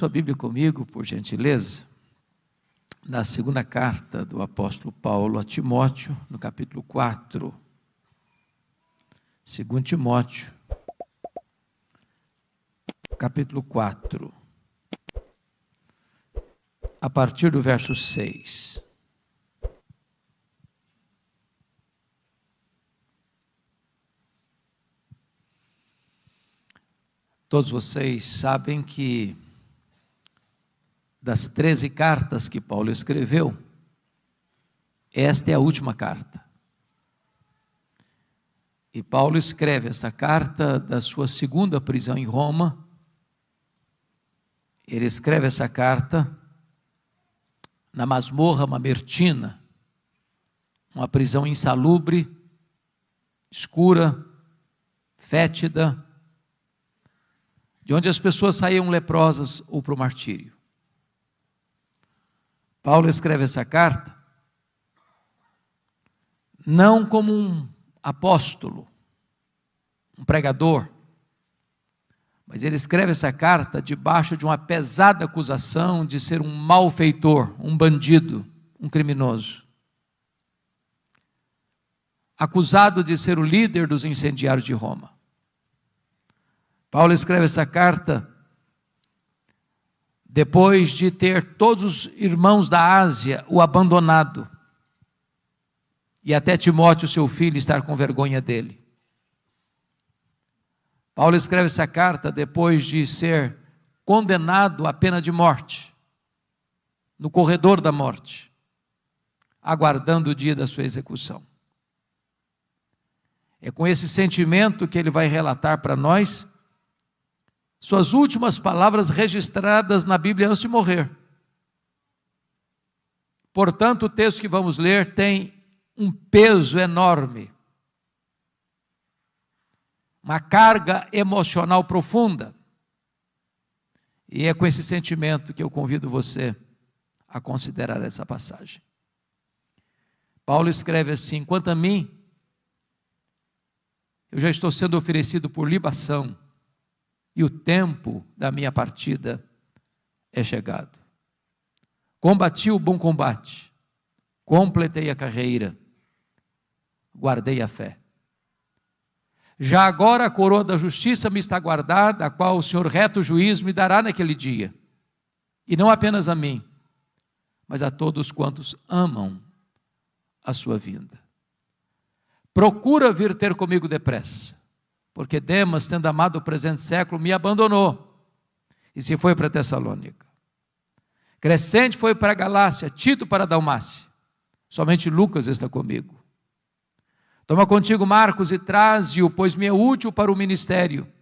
Sua Bíblia comigo, por gentileza, na segunda carta do apóstolo Paulo a Timóteo, no capítulo 4. 2 Timóteo, capítulo 4, a partir do verso 6. Todos vocês sabem que das 13 cartas que Paulo escreveu, esta é a última carta. E Paulo escreve essa carta da sua segunda prisão em Roma. Ele escreve essa carta na masmorra mamertina, uma prisão insalubre, escura, fétida, de onde as pessoas saíam leprosas ou para o martírio. Paulo escreve essa carta não como um apóstolo, um pregador, mas ele escreve essa carta debaixo de uma pesada acusação de ser um malfeitor, um bandido, um criminoso. Acusado de ser o líder dos incendiários de Roma. Paulo escreve essa carta depois de ter todos os irmãos da Ásia o abandonado, e até Timóteo, seu filho, estar com vergonha dele. Paulo escreve essa carta depois de ser condenado à pena de morte, no corredor da morte, aguardando o dia da sua execução. É com esse sentimento que ele vai relatar para nós suas últimas palavras registradas na Bíblia antes de morrer. Portanto, o texto que vamos ler tem um peso enorme, uma carga emocional profunda, e é com esse sentimento que eu convido você a considerar essa passagem. Paulo escreve assim: quanto a mim, eu já estou sendo oferecido por libação, e o tempo da minha partida é chegado. Combati o bom combate, completei a carreira, guardei a fé. Já agora a coroa da justiça me está guardada, a qual o Senhor reto juiz me dará naquele dia. E não apenas a mim, mas a todos quantos amam a sua vinda. Procura vir ter comigo depressa, porque Demas, tendo amado o presente século, me abandonou e se foi para Tessalônica. Crescente foi para a Galácia, Tito para a Dalmácia. Somente Lucas está comigo. Toma contigo Marcos e traze-o, pois me é útil para o ministério.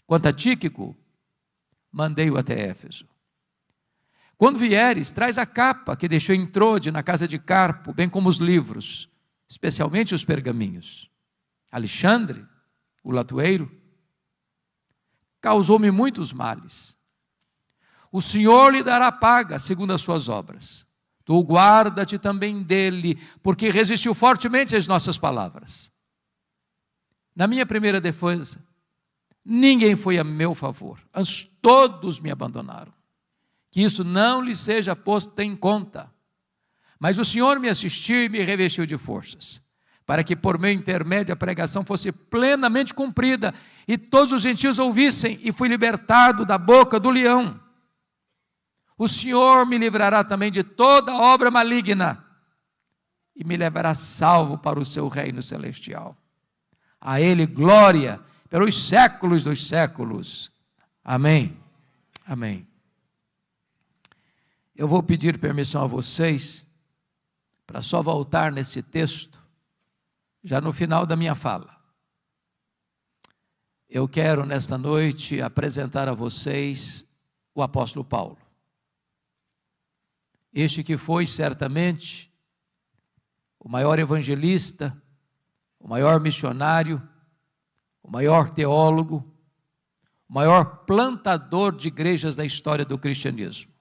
Quanto a Tíquico, mandei-o até Éfeso. Quando vieres, traz a capa que deixou em Trode, na casa de Carpo, bem como os livros, especialmente os pergaminhos. Alexandre, o latoeiro, causou-me muitos males. O Senhor lhe dará paga segundo as suas obras. Tu guarda-te também dele, porque resistiu fortemente às nossas palavras. Na minha primeira defesa, ninguém foi a meu favor, antes todos me abandonaram. Que isso não lhe seja posto em conta. Mas o Senhor me assistiu e me revestiu de forças, para que por meu intermédio a pregação fosse plenamente cumprida, e todos os gentios ouvissem, e fui libertado da boca do leão. O Senhor me livrará também de toda obra maligna, e me levará salvo para o seu reino celestial. A Ele glória pelos séculos dos séculos. Amém. Amém. Eu vou pedir permissão a vocês, para só voltar nesse texto, já no final da minha fala. Eu quero nesta noite apresentar a vocês o apóstolo Paulo. Este que foi certamente o maior evangelista, o maior missionário, o maior teólogo, o maior plantador de igrejas da história do cristianismo.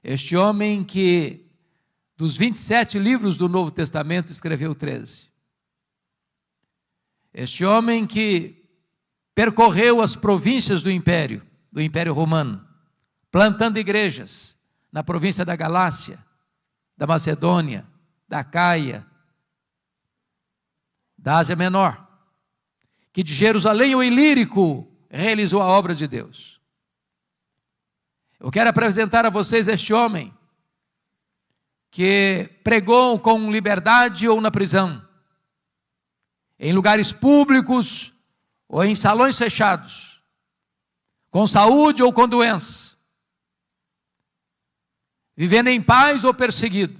Este homem que dos 27 livros do Novo Testamento escreveu 13. Este homem que percorreu as províncias do império, do Império Romano, plantando igrejas na província da Galácia, da Macedônia, da Caia, da Ásia Menor, que de Jerusalém o Ilírico realizou a obra de Deus. Eu quero apresentar a vocês este homem que pregou com liberdade ou na prisão, em lugares públicos ou em salões fechados, com saúde ou com doença, vivendo em paz ou perseguido,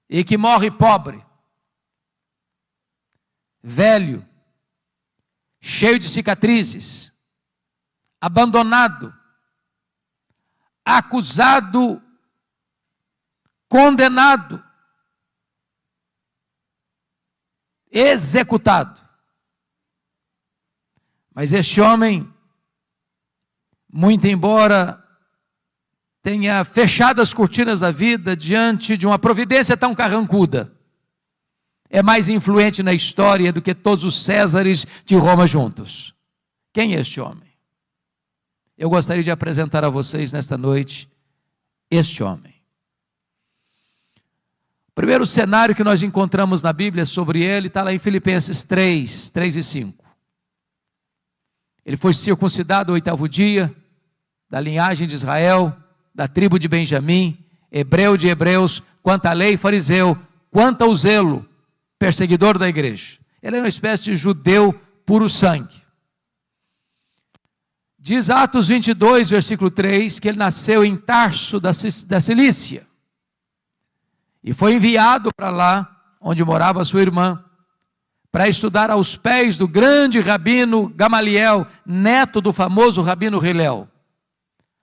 e que morre pobre, velho, cheio de cicatrizes, abandonado, acusado, condenado, executado. Mas este homem, muito embora tenha fechado as cortinas da vida diante de uma providência tão carrancuda, é mais influente na história do que todos os Césares de Roma juntos. Quem é este homem? Eu gostaria de apresentar a vocês nesta noite este homem. O primeiro cenário que nós encontramos na Bíblia sobre ele está lá em Filipenses 3 e 5. Ele foi circuncidado ao 8º dia, da linhagem de Israel, da tribo de Benjamim, hebreu de hebreus, quanto à lei, fariseu, quanto ao zelo, perseguidor da igreja. Ele é uma espécie de judeu puro sangue. Diz Atos 22, versículo 3, que ele nasceu em Tarso da Cilícia, e foi enviado para lá, onde morava sua irmã, para estudar aos pés do grande rabino Gamaliel, neto do famoso rabino Hilel,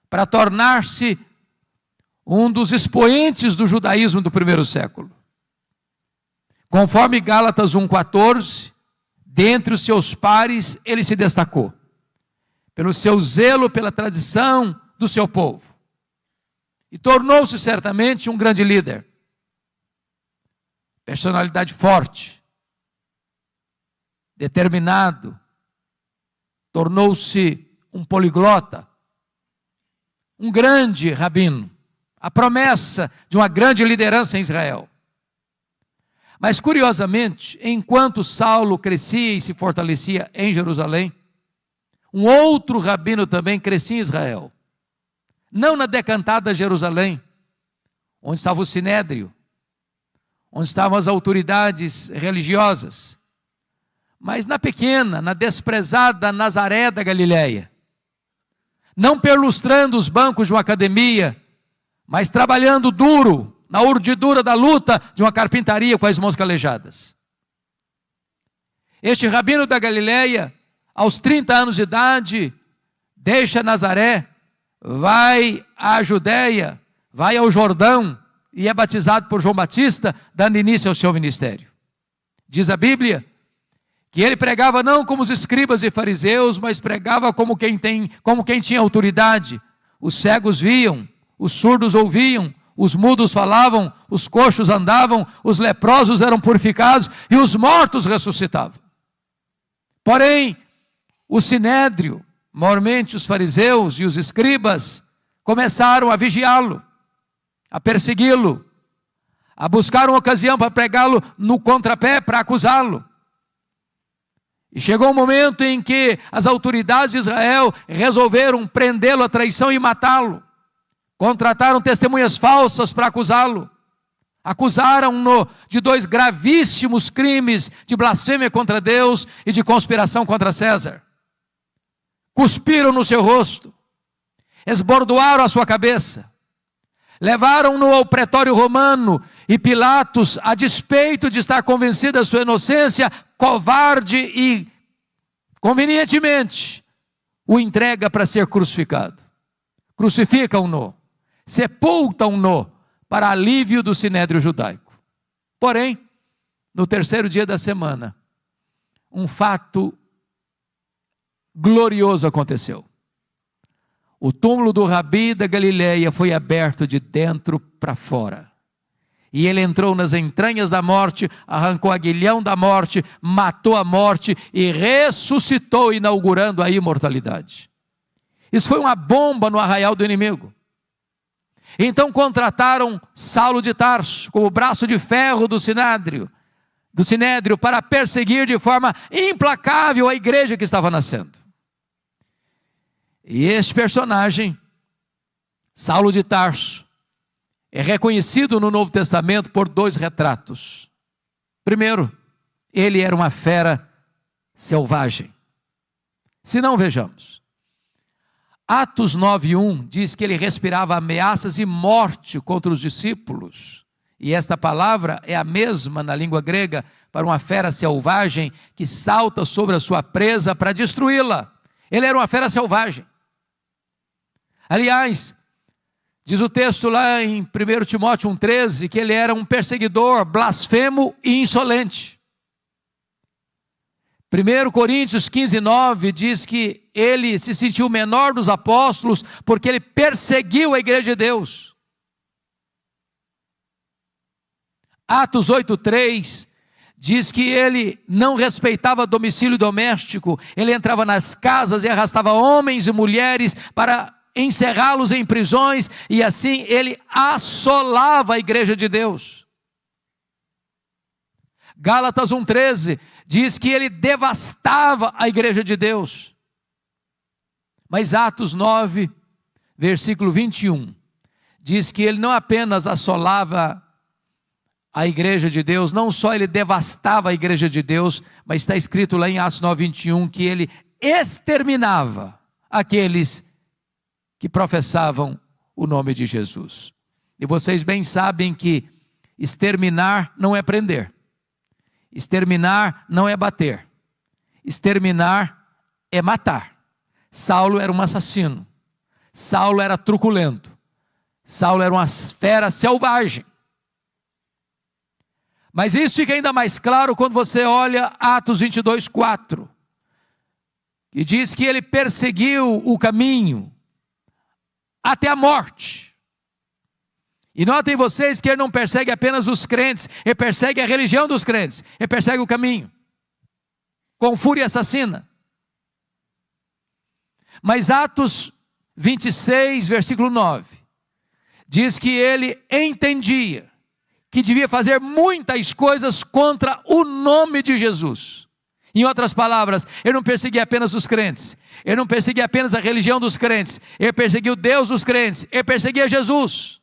para tornar-se um dos expoentes do judaísmo do primeiro século. Conforme Gálatas 1,14, dentre os seus pares, ele se destacou, pelo seu zelo pela tradição do seu povo, e tornou-se certamente um grande líder, personalidade forte, determinado, tornou-se um poliglota, um grande rabino, a promessa de uma grande liderança em Israel. Mas curiosamente, enquanto Saulo crescia e se fortalecia em Jerusalém, um outro rabino também crescia em Israel, não na decantada Jerusalém, onde estava o Sinédrio, onde estavam as autoridades religiosas, mas na pequena, na desprezada Nazaré da Galileia, não perlustrando os bancos de uma academia, mas trabalhando duro, na urdidura da luta de uma carpintaria com as mãos calejadas. Este rabino da Galileia, aos 30 anos de idade, deixa Nazaré, vai à Judéia, vai ao Jordão, e é batizado por João Batista, dando início ao seu ministério. Diz a Bíblia que ele pregava não como os escribas e fariseus, mas pregava como quem tinha autoridade. Os cegos viam, os surdos ouviam, os mudos falavam, os coxos andavam, os leprosos eram purificados e os mortos ressuscitavam. Porém, o Sinédrio, maiormente os fariseus e os escribas, começaram a vigiá-lo, a persegui-lo, a buscar uma ocasião para pregá-lo no contrapé, para acusá-lo. E chegou um momento em que as autoridades de Israel resolveram prendê-lo à traição e matá-lo. Contrataram testemunhas falsas para acusá-lo. Acusaram-no de 2 gravíssimos crimes de blasfêmia contra Deus e de conspiração contra César. Cuspiram no seu rosto, esbordoaram a sua cabeça, levaram-no ao pretório romano e Pilatos, a despeito de estar convencido da sua inocência, covarde e convenientemente, o entrega para ser crucificado. Crucificam-no, sepultam-no para alívio do sinédrio judaico. Porém, no 3º dia da semana, um fato glorioso aconteceu. O túmulo do Rabi da Galileia foi aberto de dentro para fora. E ele entrou nas entranhas da morte, arrancou o aguilhão da morte, matou a morte e ressuscitou, inaugurando a imortalidade. Isso foi uma bomba no arraial do inimigo. Então contrataram Saulo de Tarso como braço de ferro do Sinédrio para perseguir de forma implacável a igreja que estava nascendo. E este personagem, Saulo de Tarso, é reconhecido no Novo Testamento por 2 retratos. Primeiro, ele era uma fera selvagem. Se não, vejamos. Atos 9:1 diz que ele respirava ameaças e morte contra os discípulos. E esta palavra é a mesma na língua grega para uma fera selvagem que salta sobre a sua presa para destruí-la. Ele era uma fera selvagem. Aliás, diz o texto lá em 1 Timóteo 1,13 que ele era um perseguidor, blasfemo e insolente. 1 Coríntios 15:9 diz que ele se sentiu o menor dos apóstolos porque ele perseguiu a igreja de Deus. Atos 8:3 diz que ele não respeitava domicílio doméstico, ele entrava nas casas e arrastava homens e mulheres para encerrá-los em prisões, e assim ele assolava a igreja de Deus. Gálatas 1,13 diz que ele devastava a igreja de Deus. Mas Atos 9, versículo 21, diz que ele não apenas assolava a igreja de Deus, não só ele devastava a igreja de Deus, mas está escrito lá em Atos 9, 21, que ele exterminava aqueles que professavam o nome de Jesus. E vocês bem sabem que exterminar não é prender. Exterminar não é bater. Exterminar é matar. Saulo era um assassino. Saulo era truculento. Saulo era uma fera selvagem. Mas isso fica ainda mais claro quando você olha Atos 22:4, que diz que ele perseguiu o caminho até a morte. E notem vocês que ele não persegue apenas os crentes, ele persegue a religião dos crentes, ele persegue o caminho, com fúria assassina. Mas Atos 26, versículo 9, diz que ele entendia que devia fazer muitas coisas contra o nome de Jesus. Em outras palavras, ele não perseguia apenas os crentes, ele não perseguia apenas a religião dos crentes, ele perseguia o Deus dos crentes, ele perseguia Jesus.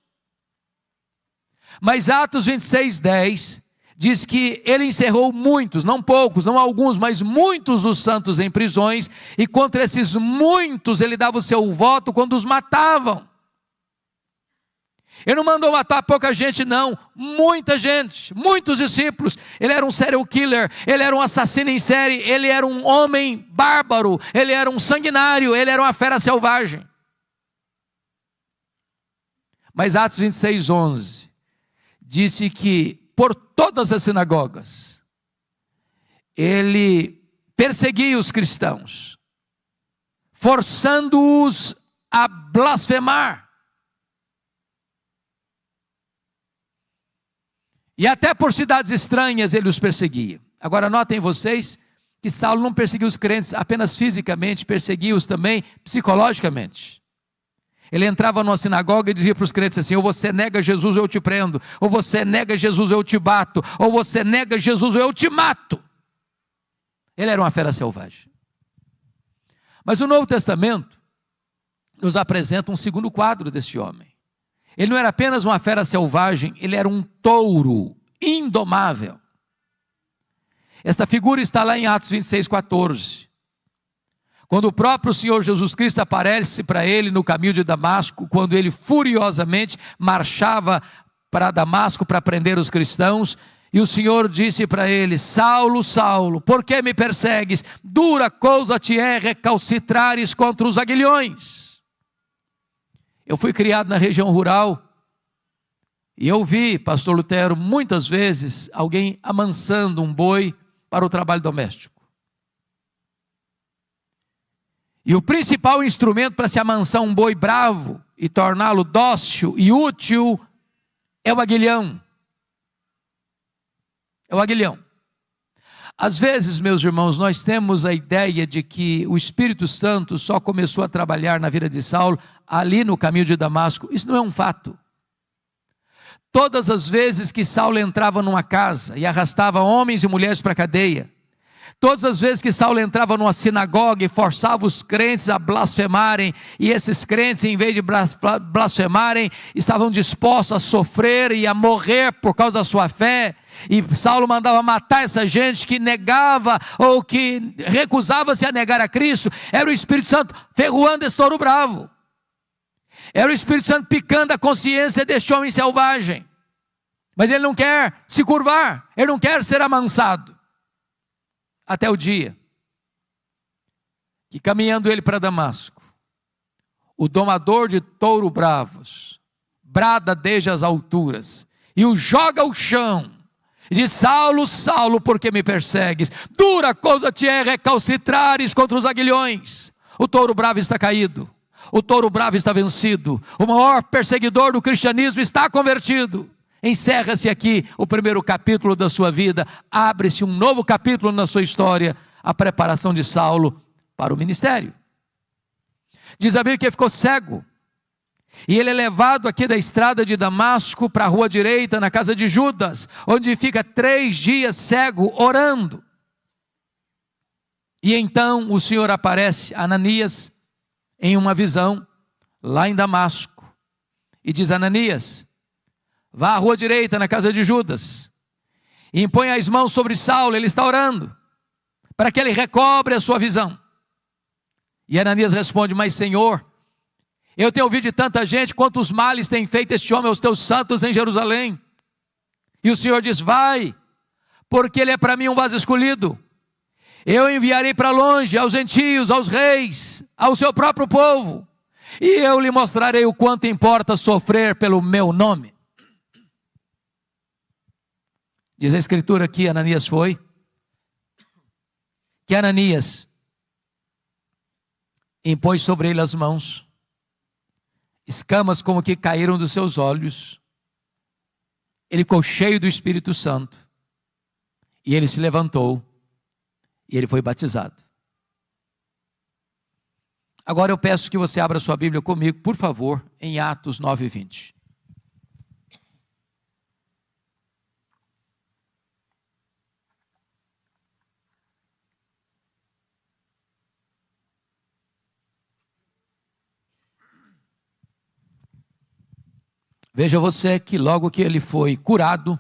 Mas Atos 26:10 diz que ele encerrou muitos, não poucos, não alguns, mas muitos dos santos em prisões, e contra esses muitos ele dava o seu voto quando os matavam. Ele não mandou matar pouca gente não, muita gente, muitos discípulos. Ele era um serial killer, ele era um assassino em série, ele era um homem bárbaro, ele era um sanguinário, ele era uma fera selvagem. Mas Atos 26:11 disse que por todas as sinagogas ele perseguia os cristãos, forçando-os a blasfemar. E até por cidades estranhas ele os perseguia. Agora notem vocês que Saulo não perseguia os crentes apenas fisicamente, perseguia-os também psicologicamente. Ele entrava numa sinagoga e dizia para os crentes assim: ou você nega Jesus ou eu te prendo, ou você nega Jesus ou eu te bato, ou você nega Jesus ou eu te mato. Ele era uma fera selvagem. Mas o Novo Testamento nos apresenta um segundo quadro desse homem. Ele não era apenas uma fera selvagem, ele era um touro indomável. Esta figura está lá em Atos 26:14. Quando o próprio Senhor Jesus Cristo aparece para ele no caminho de Damasco, quando ele furiosamente marchava para Damasco para prender os cristãos, e o Senhor disse para ele: Saulo, Saulo, por que me persegues? Dura coisa te é recalcitrares contra os aguilhões. Eu fui criado na região rural, e eu vi, pastor Lutero, muitas vezes, alguém amansando um boi para o trabalho doméstico. E o principal instrumento para se amansar um boi bravo e torná-lo dócil e útil é o aguilhão. É o aguilhão. Às vezes, meus irmãos, nós temos a ideia de que o Espírito Santo só começou a trabalhar na vida de Saulo ali no caminho de Damasco. Isso não é um fato. Todas as vezes que Saulo entrava numa casa e arrastava homens e mulheres para a cadeia, todas as vezes que Saulo entrava numa sinagoga e forçava os crentes a blasfemarem, e esses crentes, em vez de blasfemarem, estavam dispostos a sofrer e a morrer por causa da sua fé, e Saulo mandava matar essa gente que negava ou que recusava-se a negar a Cristo, era o Espírito Santo ferroando esse touro bravo, era o Espírito Santo picando a consciência deste homem selvagem, mas ele não quer se curvar, ele não quer ser amansado, até o dia que, caminhando ele para Damasco, o domador de touro bravos brada desde as alturas e o joga ao chão, e diz: Saulo, Saulo, por que me persegues? Dura coisa te é recalcitrares contra os aguilhões. O touro bravo está caído, o touro bravo está vencido, o maior perseguidor do cristianismo está convertido. Encerra-se aqui o primeiro capítulo da sua vida, abre-se um novo capítulo na sua história, a preparação de Saulo para o ministério. Diz a Bíblia que ele ficou cego, e ele é levado aqui da estrada de Damasco para a rua direita, na casa de Judas, onde fica 3 dias cego, orando. E então o Senhor aparece a Ananias em uma visão, lá em Damasco, e diz: Ananias, vá à rua direita, na casa de Judas, e impõe as mãos sobre Saulo, ele está orando, para que ele recobre a sua visão. E Ananias responde: mas Senhor, eu tenho ouvido de tanta gente quantos males tem feito este homem aos teus santos em Jerusalém. E o Senhor diz: vai, porque ele é para mim um vaso escolhido. Eu enviarei para longe aos gentios, aos reis, ao seu próprio povo, e eu lhe mostrarei o quanto importa sofrer pelo meu nome. Diz a Escritura que Ananias foi, que Ananias impôs sobre ele as mãos, escamas como que caíram dos seus olhos, ele ficou cheio do Espírito Santo, e ele se levantou, e ele foi batizado. Agora eu peço que você abra sua Bíblia comigo, por favor, em Atos 9:20. Veja você que logo que ele foi curado,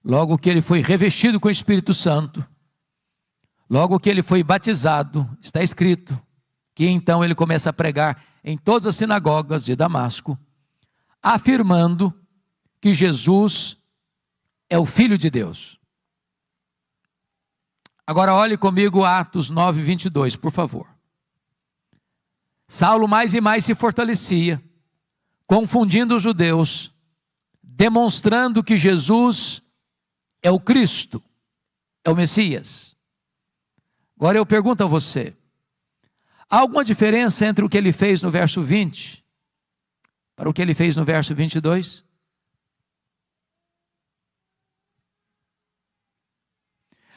logo que ele foi revestido com o Espírito Santo, logo que ele foi batizado, está escrito que então ele começa a pregar em todas as sinagogas de Damasco, afirmando que Jesus é o Filho de Deus. Agora olhe comigo Atos 9:22, por favor. Saulo mais e mais se fortalecia, confundindo os judeus, demonstrando que Jesus é o Cristo, é o Messias. Agora eu pergunto a você, há alguma diferença entre o que ele fez no verso 20 para o que ele fez no verso 22?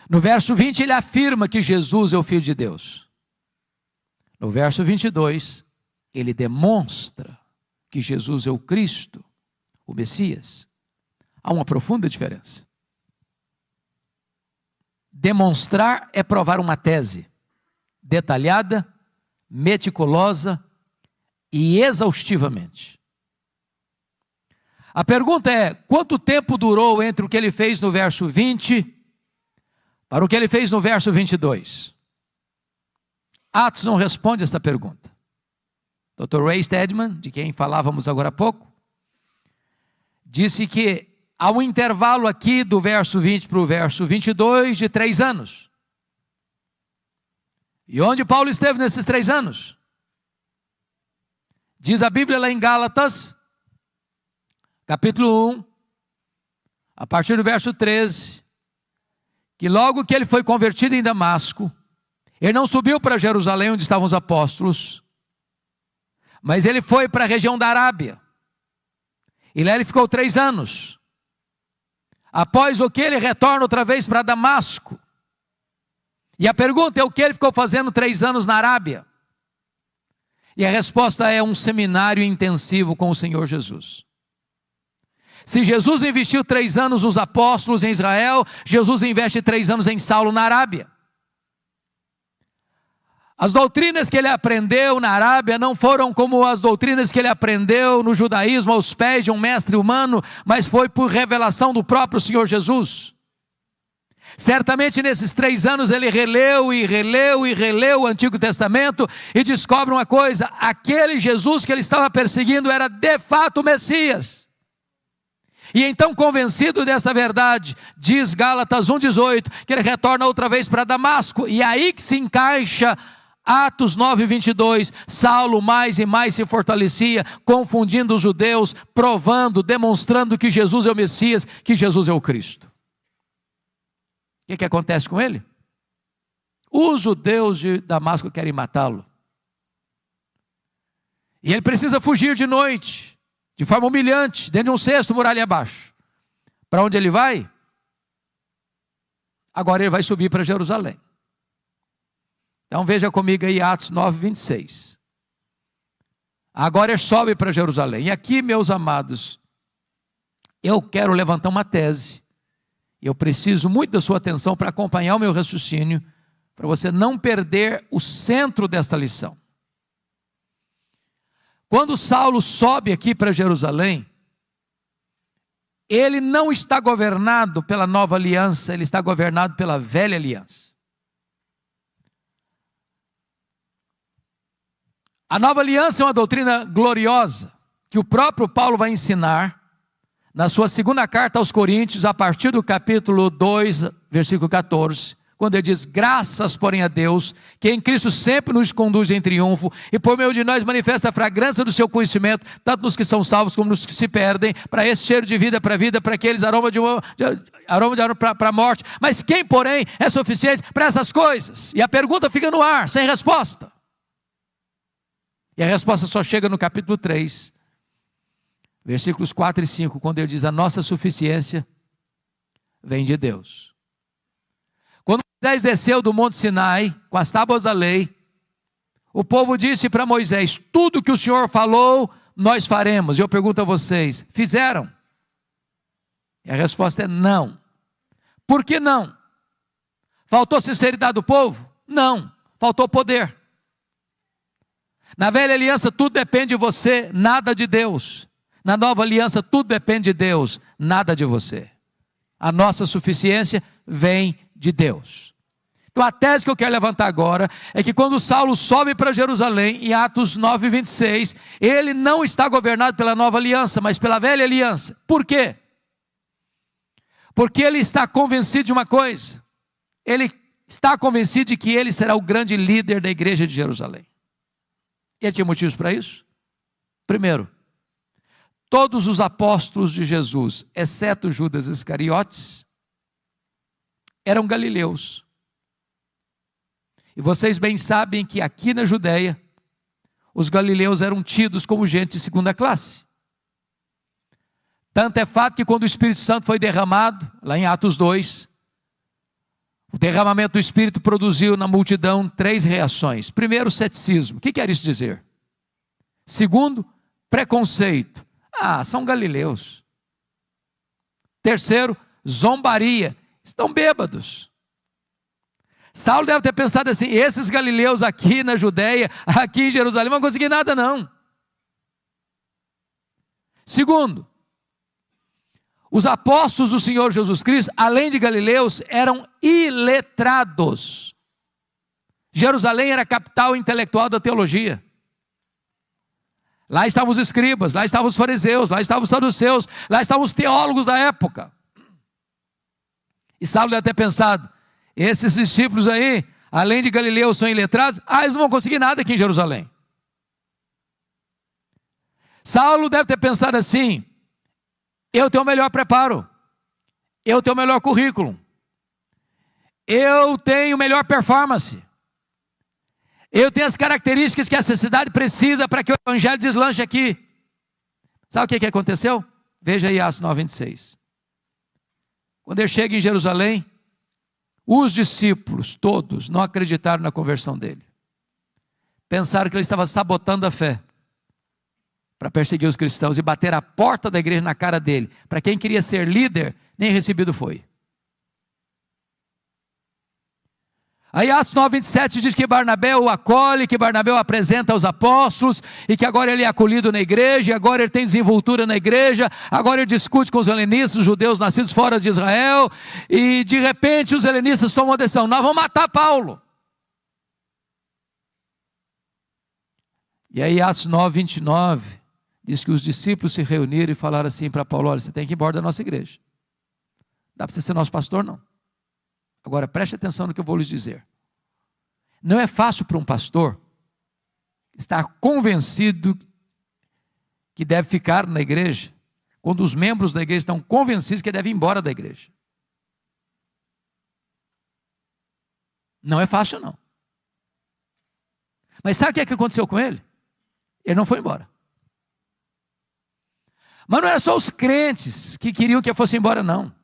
No verso 20 ele afirma que Jesus é o Filho de Deus. No verso 22 ele demonstra que Jesus é o Cristo, o Messias. Há uma profunda diferença. Demonstrar é provar uma tese detalhada, meticulosa e exaustivamente. A pergunta é: quanto tempo durou entre o que ele fez no verso 20 para o que ele fez no verso 22? Atos não responde esta pergunta. Dr. Ray Stedman, de quem falávamos agora há pouco, disse que há um intervalo aqui do verso 20 para o verso 22 de 3 anos. E onde Paulo esteve nesses 3 anos? Diz a Bíblia lá em Gálatas, capítulo 1, a partir do verso 13, que logo que ele foi convertido em Damasco, ele não subiu para Jerusalém onde estavam os apóstolos, mas ele foi para a região da Arábia, e lá ele ficou 3 anos, após o que ele retorna outra vez para Damasco, E a pergunta é: o que ele ficou fazendo 3 anos na Arábia? E a resposta é: um seminário intensivo com o Senhor Jesus. Se Jesus investiu 3 anos nos apóstolos em Israel, Jesus investe 3 anos em Saulo na Arábia. As doutrinas que ele aprendeu na Arábia não foram como as doutrinas que ele aprendeu no judaísmo aos pés de um mestre humano, mas foi por revelação do próprio Senhor Jesus. Certamente nesses 3 anos ele releu o Antigo Testamento e descobre uma coisa: aquele Jesus que ele estava perseguindo era de fato o Messias. E então, convencido dessa verdade, diz Gálatas 1,18, que ele retorna outra vez para Damasco, e aí que se encaixa Atos 9,22, Saulo mais e mais se fortalecia, confundindo os judeus, provando, demonstrando que Jesus é o Messias, que Jesus é o Cristo. O que acontece com ele? Os judeus de Damasco querem matá-lo. E ele precisa fugir de noite, de forma humilhante, dentro de um cesto, muralha abaixo. Para onde ele vai? Agora ele vai subir para Jerusalém. Então veja comigo aí Atos 9,26. Agora ele sobe para Jerusalém. E aqui, meus amados, eu quero levantar uma tese. Eu preciso muito da sua atenção para acompanhar o meu raciocínio, para você não perder o centro desta lição. Quando Saulo sobe aqui para Jerusalém, ele não está governado pela nova aliança, ele está governado pela velha aliança. A nova aliança é uma doutrina gloriosa, que o próprio Paulo vai ensinar na sua segunda carta aos Coríntios, a partir do capítulo 2, versículo 14, quando ele diz: graças, porém, a Deus, que em Cristo sempre nos conduz em triunfo, e por meio de nós manifesta a fragrância do seu conhecimento, tanto nos que são salvos como nos que se perdem, para esse cheiro de vida para a vida, para aqueles aroma de para a morte. Mas quem, porém, é suficiente para essas coisas? E a pergunta fica no ar, sem resposta. E a resposta só chega no capítulo 3, versículos 4 e 5, quando ele diz: a nossa suficiência vem de Deus. Quando Moisés desceu do Monte Sinai, com as tábuas da lei, o povo disse para Moisés: tudo que o Senhor falou, nós faremos. E eu pergunto a vocês: fizeram? E a resposta é não. Por que não? Faltou sinceridade do povo? Não, faltou poder. Na velha aliança tudo depende de você, nada de Deus. Na nova aliança tudo depende de Deus, nada de você. A nossa suficiência vem de Deus. Então a tese que eu quero levantar agora é que quando Saulo sobe para Jerusalém, em Atos 9,26, ele não está governado pela nova aliança, mas pela velha aliança. Por quê? Porque ele está convencido de uma coisa: ele está convencido de que ele será o grande líder da igreja de Jerusalém. E ele tinha motivos para isso? Primeiro, todos os apóstolos de Jesus, exceto Judas Iscariotes, eram galileus. E vocês bem sabem que aqui na Judéia, os galileus eram tidos como gente de segunda classe. Tanto é fato que quando o Espírito Santo foi derramado, lá em Atos 2, o derramamento do Espírito produziu na multidão 3 reações. Primeiro, ceticismo. O que quer isso dizer? Segundo, preconceito. Ah, são galileus. Terceiro, zombaria. Estão bêbados. Saulo deve ter pensado assim: esses galileus aqui na Judéia, aqui em Jerusalém, não vão conseguir nada não. Segundo, os apóstolos do Senhor Jesus Cristo, além de galileus, eram iletrados. Jerusalém era a capital intelectual da teologia. Lá estavam os escribas, lá estavam os fariseus, lá estavam os saduceus, lá estavam os teólogos da época. E Saulo deve ter pensado: esses discípulos aí, além de galileus, são iletrados, eles não vão conseguir nada aqui em Jerusalém. Saulo deve ter pensado assim: eu tenho o melhor preparo, eu tenho o melhor currículo, eu tenho melhor performance, eu tenho as características que essa cidade precisa para que o evangelho deslanche aqui. Sabe o que aconteceu? Veja aí Atos 9,26. Quando ele chega em Jerusalém, Os discípulos, todos, não acreditaram na conversão dele. Pensaram que ele estava sabotando a fé para perseguir os cristãos e bater a porta da igreja na cara dele. Para quem queria ser líder, nem recebido foi. Aí Atos 9:27 diz que Barnabé o acolhe, que Barnabé o apresenta aos apóstolos, e que agora ele é acolhido na igreja, e agora ele tem desenvoltura na igreja, agora ele discute com os helenistas, os judeus nascidos fora de Israel, e de repente os helenistas tomam uma decisão: nós vamos matar Paulo. E aí Atos 9:29 diz que os discípulos se reuniram e falaram assim para Paulo: olha, você tem que ir embora da nossa igreja, dá para você ser nosso pastor não. Agora preste atenção no que eu vou lhes dizer. Não é fácil para um pastor estar convencido que deve ficar na igreja, quando os membros da igreja estão convencidos que deve ir embora da igreja. Não é fácil não. Mas sabe o que aconteceu com ele? Ele não foi embora. Mas não era só os crentes que queriam que ele fosse embora não.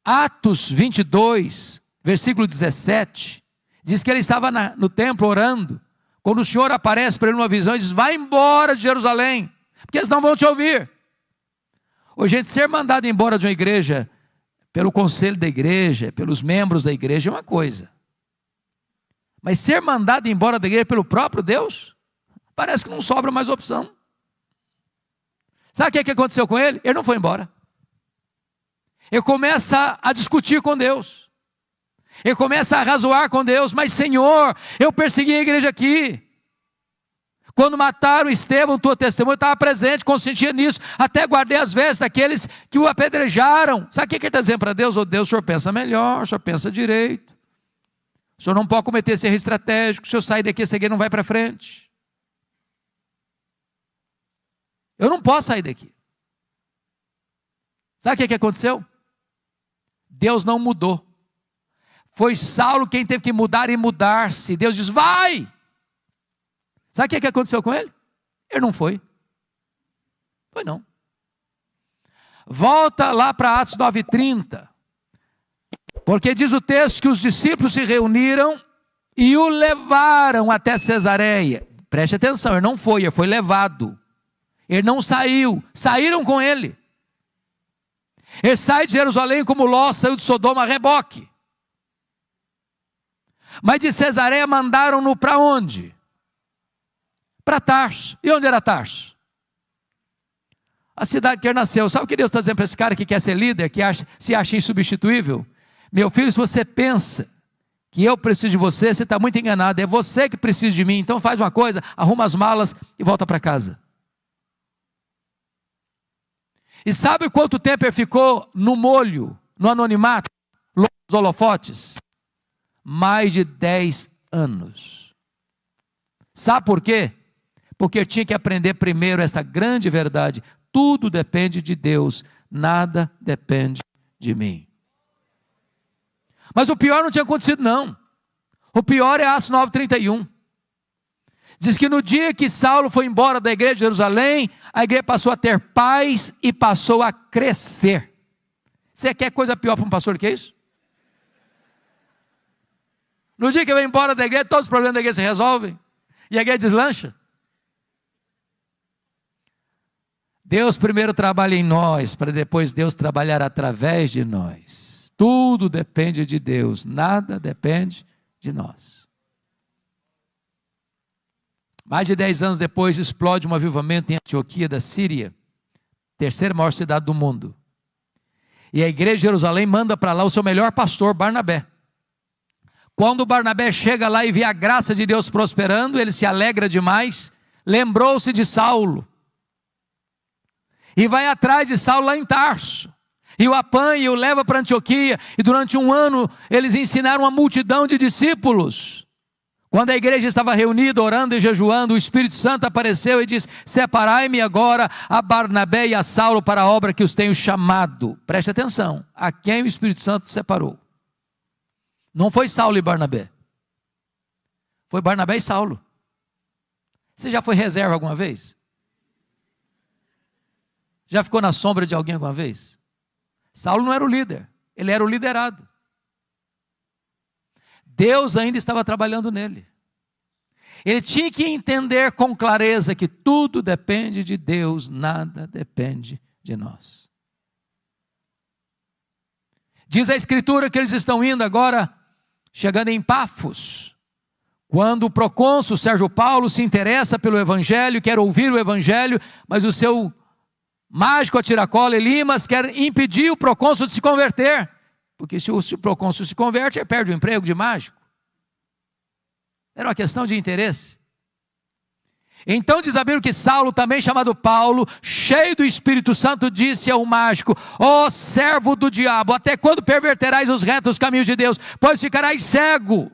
Atos 22, versículo 17, diz que ele estava no templo orando, quando o Senhor aparece para ele numa visão e diz: vai embora de Jerusalém, porque eles não vão te ouvir. Hoje, gente, ser mandado embora de uma igreja, pelo conselho da igreja, pelos membros da igreja, é uma coisa. Mas ser mandado embora da igreja pelo próprio Deus, parece que não sobra mais opção. Sabe o que aconteceu com ele? Ele não foi embora. Ele começa a discutir com Deus. Ele começa a razoar com Deus. Mas Senhor, eu persegui a igreja aqui. Quando mataram Estevão, tua testemunha, eu estava presente, consentia nisso. Até guardei as vestes daqueles que o apedrejaram. Sabe o que ele está dizendo para Deus? Ô Deus, o Senhor pensa melhor, o Senhor pensa direito. O Senhor não pode cometer esse erro estratégico. Se eu sair daqui, essa igreja não vai para frente. Eu não posso sair daqui. Sabe o que aconteceu? Deus não mudou. Foi Saulo quem teve que mudar e mudar-se. Deus diz: vai! Sabe o que aconteceu com ele? Ele não foi. Foi não. Volta lá para Atos 9:30. Porque diz o texto que os discípulos se reuniram e o levaram até Cesareia. Preste atenção, ele não foi, ele foi levado. Ele não saiu, saíram com ele. Ele sai de Jerusalém como Ló saiu de Sodoma a reboque. Mas de Cesareia mandaram-no para onde? Para Tarso. E onde era Tarso? A cidade que ele nasceu. Sabe o que Deus está dizendo para esse cara que quer ser líder, que se acha insubstituível? Meu filho, se você pensa que eu preciso de você, você está muito enganado. É você que precisa de mim. Então faz uma coisa, arruma as malas e volta para casa. E sabe quanto tempo ele ficou no molho, no anonimato, longe dos holofotes? Mais de 10 anos. Sabe por quê? Porque eu tinha que aprender primeiro essa grande verdade: tudo depende de Deus, nada depende de mim. Mas o pior não tinha acontecido não. O pior é Atos 9:31. Diz que no dia que Saulo foi embora da igreja de Jerusalém, a igreja passou a ter paz e passou a crescer. Você quer coisa pior para um pastor que isso? No dia que vai embora da igreja, todos os problemas da igreja se resolvem e a igreja deslancha. Deus primeiro trabalha em nós, para depois Deus trabalhar através de nós. Tudo depende de Deus, nada depende de nós. Mais de 10 anos depois, explode um avivamento em Antioquia da Síria, terceira maior cidade do mundo. E a igreja de Jerusalém manda para lá o seu melhor pastor, Barnabé. Quando Barnabé chega lá e vê a graça de Deus prosperando, ele se alegra demais, lembrou-se de Saulo. E vai atrás de Saulo lá em Tarso. E o apanha e o leva para Antioquia. E durante um ano eles ensinaram uma multidão de discípulos. Quando a igreja estava reunida, orando e jejuando, o Espírito Santo apareceu e disse: separai-me agora a Barnabé e a Saulo para a obra que os tenho chamado. Preste atenção, a quem o Espírito Santo separou? Não foi Saulo e Barnabé, foi Barnabé e Saulo. Você já foi reserva alguma vez? Já ficou na sombra de alguém alguma vez? Saulo não era o líder, ele era o liderado. Deus ainda estava trabalhando nele. Ele tinha que entender com clareza que tudo depende de Deus, nada depende de nós. Diz a Escritura que eles estão indo agora, chegando em Pafos, quando o procônsul Sérgio Paulo se interessa pelo Evangelho, quer ouvir o Evangelho, mas o seu mágico a tiracola Elimas quer impedir o procônsul de se converter, porque se o procônsul se converte, ele perde o emprego de mágico. Era uma questão de interesse. Então diz a Bíblia que Saulo, também chamado Paulo, cheio do Espírito Santo, disse ao mágico: ó servo do diabo, até quando perverterás os retos caminhos de Deus? Pois ficarás cego.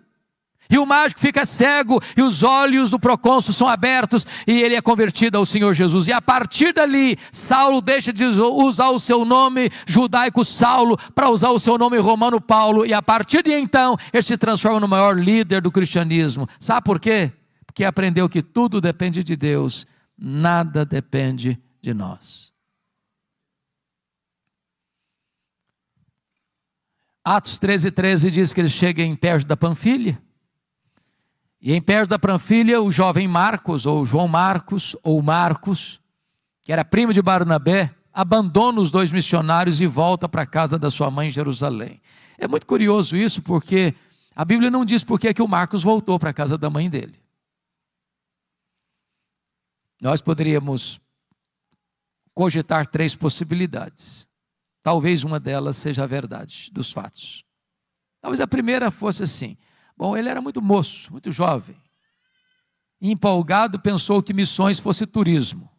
E o mágico fica cego, e os olhos do procônsul são abertos, e ele é convertido ao Senhor Jesus. E a partir dali, Saulo deixa de usar o seu nome judaico Saulo, para usar o seu nome romano Paulo, e a partir de então, ele se transforma no maior líder do cristianismo. Sabe por quê? Porque aprendeu que tudo depende de Deus, nada depende de nós. Atos 13:13 diz que ele chega em Perge da Panfilha. E em Perge da Panfilha, o jovem Marcos, ou João Marcos, ou Marcos, que era primo de Barnabé, abandona os dois missionários e volta para a casa da sua mãe em Jerusalém. É muito curioso isso, porque a Bíblia não diz por que o Marcos voltou para a casa da mãe dele. Nós poderíamos cogitar 3 possibilidades. Talvez uma delas seja a verdade dos fatos. Talvez a primeira fosse assim: bom, ele era muito moço, muito jovem. Empolgado, pensou que missões fosse turismo.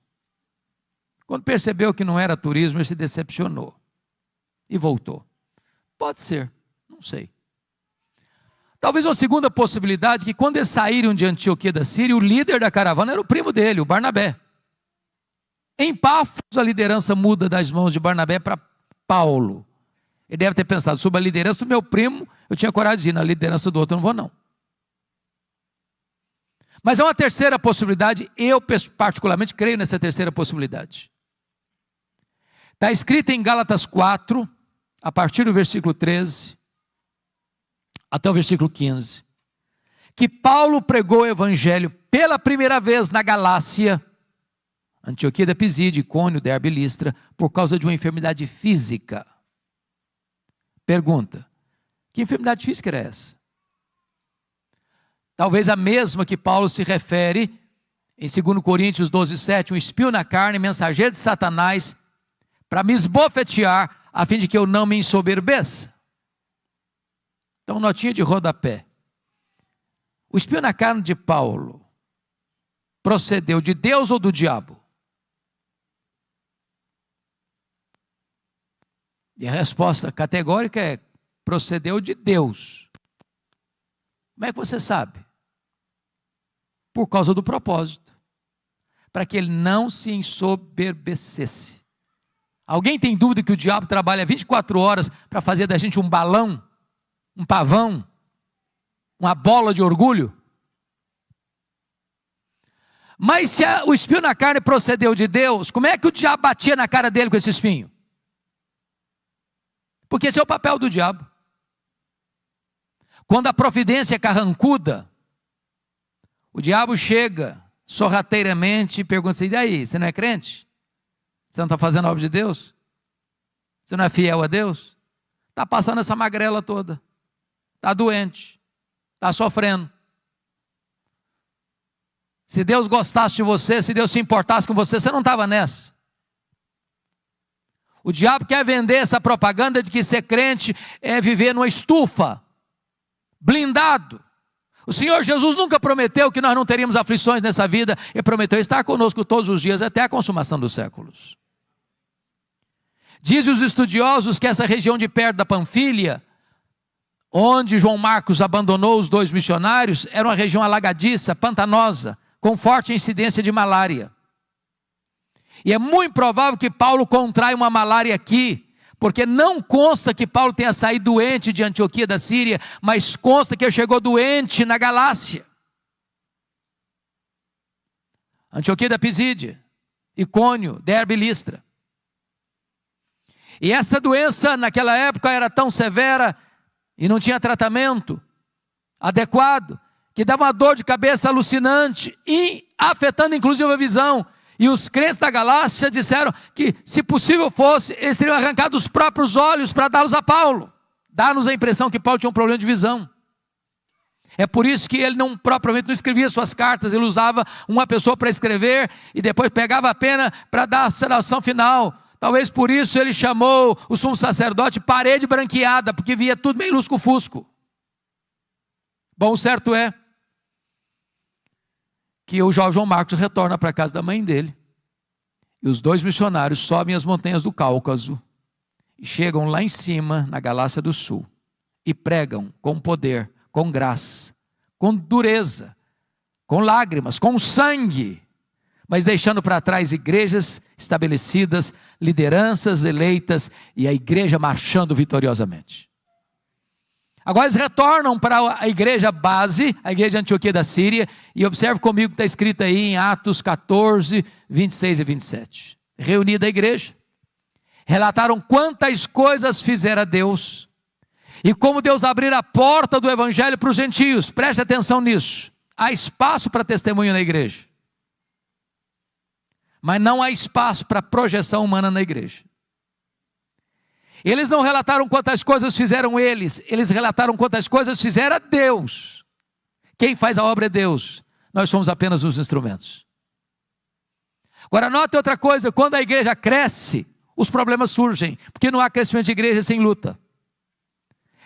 Quando percebeu que não era turismo, ele se decepcionou e voltou. Pode ser, não sei. Talvez uma segunda possibilidade, que quando eles saíram de Antioquia da Síria, o líder da caravana era o primo dele, o Barnabé. Em Pafos, a liderança muda das mãos de Barnabé para Paulo. Ele deve ter pensado: sob a liderança do meu primo, eu tinha coragem de ir, na liderança do outro eu não vou não. Mas é uma terceira possibilidade, eu particularmente creio nessa terceira possibilidade. Está escrito em Gálatas 4, a partir do versículo 13, até o versículo 15, que Paulo pregou o Evangelho pela primeira vez na Galácia, Antioquia da Pisídia, Icônio, Derbe e Listra, por causa de uma enfermidade física. Pergunta: que enfermidade física era essa? Talvez a mesma que Paulo se refere em 2 Coríntios 12:7, um espinho na carne, mensageiro de Satanás, para me esbofetear, a fim de que eu não me ensoberbeça. Então, notinha de rodapé: o espinho na carne de Paulo procedeu de Deus ou do diabo? E a resposta categórica é: procedeu de Deus. Como é que você sabe? Por causa do propósito, para que ele não se ensoberbecesse. Alguém tem dúvida que o diabo trabalha 24 horas para fazer da gente um balão, um pavão, uma bola de orgulho? Mas se o espinho na carne procedeu de Deus, como é que o diabo batia na cara dele com esse espinho? Porque esse é o papel do diabo. Quando a providência é carrancuda, o diabo chega sorrateiramente e pergunta assim: e aí, você não é crente? Você não está fazendo a obra de Deus? Você não é fiel a Deus? Está passando essa magrela toda, está doente, está sofrendo. Se Deus gostasse de você, se Deus se importasse com você, você não estava nessa. O diabo quer vender essa propaganda de que ser crente é viver numa estufa, blindado. O Senhor Jesus nunca prometeu que nós não teríamos aflições nessa vida. Ele prometeu estar conosco todos os dias até a consumação dos séculos. Dizem os estudiosos que essa região de perto da Panfilha, onde João Marcos abandonou os dois missionários, era uma região alagadiça, pantanosa, com forte incidência de malária. E é muito provável que Paulo contraia uma malária aqui, porque não consta que Paulo tenha saído doente de Antioquia da Síria, mas consta que ele chegou doente na Galácia. Antioquia da Pisídia, Icônio, Derbe e Listra. E essa doença naquela época era tão severa e não tinha tratamento, adequado, que dava uma dor de cabeça alucinante e afetando inclusive a visão. E os crentes da Galácia disseram que, se possível fosse, eles teriam arrancado os próprios olhos para dá-los a Paulo. Dá-nos a impressão que Paulo tinha um problema de visão. É por isso que ele propriamente não escrevia suas cartas, ele usava uma pessoa para escrever e depois pegava a pena para dar a sanação final. Talvez por isso ele chamou o sumo sacerdote parede branqueada, porque via tudo meio lusco-fusco. Bom, o certo é que o João Marcos retorna para a casa da mãe dele. E os dois missionários sobem as montanhas do Cáucaso e chegam lá em cima, na Galácia do Sul, e pregam com poder, com graça, com dureza, com lágrimas, com sangue, mas deixando para trás igrejas estabelecidas, lideranças eleitas e a igreja marchando vitoriosamente. Agora eles retornam para a igreja base, a igreja de Antioquia da Síria, e observe comigo que está escrito aí em Atos 14, 26 e 27. Reunida a igreja, relataram quantas coisas fizera Deus, e como Deus abrira a porta do evangelho para os gentios. Preste atenção nisso. Há espaço para testemunho na igreja, mas não há espaço para projeção humana na igreja. Eles não relataram quantas coisas fizeram eles relataram quantas coisas fizera Deus. Quem faz a obra é Deus, nós somos apenas os instrumentos. Agora note outra coisa, quando a igreja cresce, os problemas surgem, porque não há crescimento de igreja sem luta.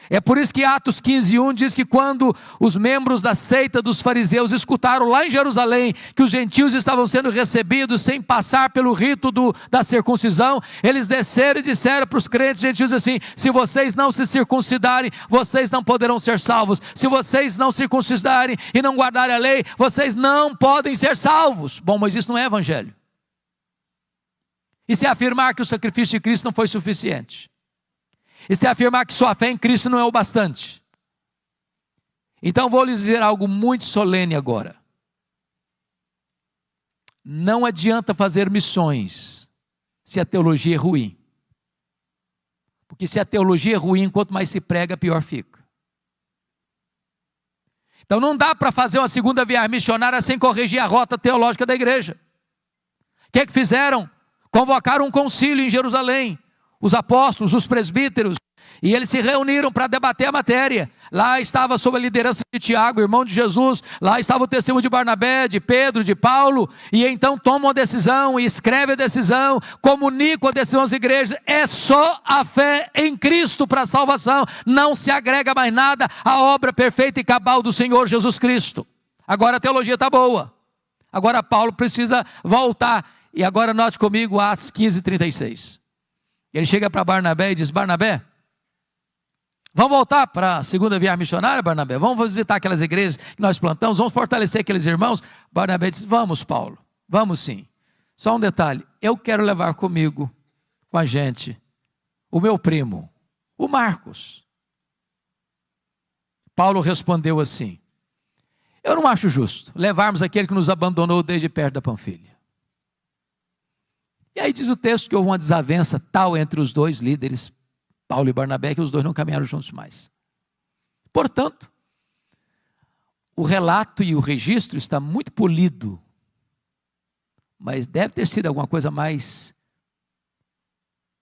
É por isso que Atos 15:1 diz que quando os membros da seita dos fariseus escutaram lá em Jerusalém que os gentios estavam sendo recebidos sem passar pelo rito da circuncisão, eles desceram e disseram para os crentes gentios assim: se vocês não se circuncidarem, vocês não poderão ser salvos. Se vocês não circuncidarem e não guardarem a lei, vocês não podem ser salvos. Bom, mas isso não é evangelho. Isso é afirmar que o sacrifício de Cristo não foi suficiente. Isso é afirmar que sua fé em Cristo não é o bastante. Então vou lhes dizer algo muito solene agora. Não adianta fazer missões se a teologia é ruim. Porque se a teologia é ruim, quanto mais se prega, pior fica. Então não dá para fazer uma segunda viagem missionária sem corrigir a rota teológica da igreja. O que é que fizeram? Convocaram um concílio em Jerusalém. Os apóstolos, os presbíteros, e eles se reuniram para debater a matéria. Lá estava sob a liderança de Tiago, irmão de Jesus, lá estava o testemunho de Barnabé, de Pedro, de Paulo, e então tomam a decisão, e escrevem a decisão, comunicam a decisão às igrejas. É só a fé em Cristo para a salvação, não se agrega mais nada à obra perfeita e cabal do Senhor Jesus Cristo. Agora a teologia está boa, agora Paulo precisa voltar, e agora note comigo Atos 15:36. Ele chega para Barnabé e diz: Barnabé, vamos voltar para a segunda viagem missionária, Barnabé? Vamos visitar aquelas igrejas que nós plantamos, vamos fortalecer aqueles irmãos? Barnabé diz: vamos, Paulo, vamos sim. Só um detalhe, eu quero levar comigo, com a gente, o meu primo, o Marcos. Paulo respondeu assim: eu não acho justo levarmos aquele que nos abandonou desde perto da Panfilha. E aí diz o texto que houve uma desavença tal entre os dois líderes, Paulo e Barnabé, que os dois não caminharam juntos mais. Portanto, o relato e o registro está muito polido, mas deve ter sido alguma coisa mais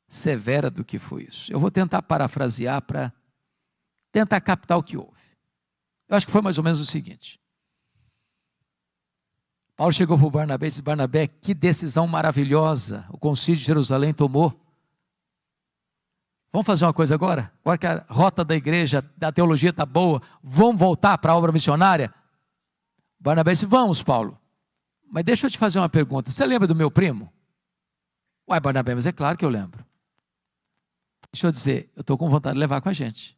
severa do que foi isso. Eu vou tentar parafrasear para tentar captar o que houve. Eu acho que foi mais ou menos o seguinte: Paulo chegou para o Barnabé e disse: Barnabé, que decisão maravilhosa o concílio de Jerusalém tomou. Vamos fazer uma coisa agora? Agora que a rota da igreja, da teologia está boa, vamos voltar para a obra missionária? Barnabé disse: vamos, Paulo. Mas deixa eu te fazer uma pergunta. Você lembra do meu primo? Uai, Barnabé, mas é claro que eu lembro. Deixa eu dizer, eu estou com vontade de levar com a gente.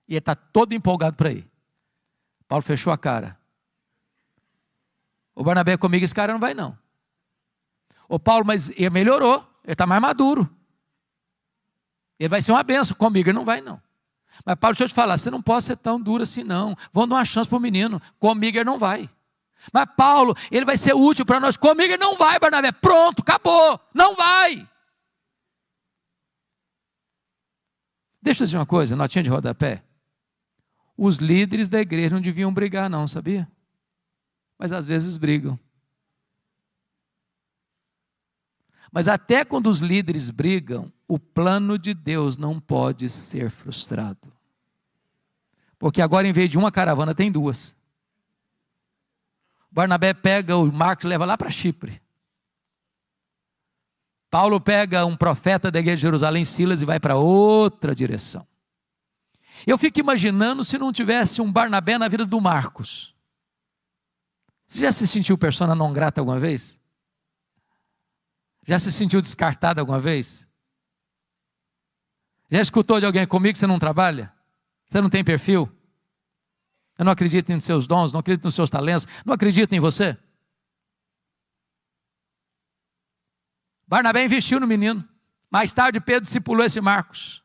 E ele está todo empolgado para ir. Paulo fechou a cara. O Barnabé, comigo esse cara não vai não. Ô Paulo, mas ele melhorou, ele está mais maduro. Ele vai ser uma benção, comigo ele não vai não. Mas Paulo, deixa eu te falar, você não pode ser tão duro assim não. Vamos dar uma chance para o menino, comigo ele não vai. Mas Paulo, ele vai ser útil para nós, comigo ele não vai, Barnabé. Pronto, acabou, não vai. Deixa eu dizer uma coisa, notinha de rodapé. Os líderes da igreja não deviam brigar não, sabia? Mas às vezes brigam. Mas até quando os líderes brigam, o plano de Deus não pode ser frustrado. Porque agora, em vez de uma caravana, tem duas. Barnabé pega o Marcos e leva lá para Chipre. Paulo pega um profeta da igreja de Jerusalém, Silas, e vai para outra direção. Eu fico imaginando se não tivesse um Barnabé na vida do Marcos. Você já se sentiu persona não grata alguma vez? Já se sentiu descartado alguma vez? Já escutou de alguém comigo que você não trabalha? Você não tem perfil? Eu não acredito em seus dons, não acredito nos seus talentos, não acredito em você? Barnabé investiu no menino. Mais tarde Pedro discipulou esse Marcos.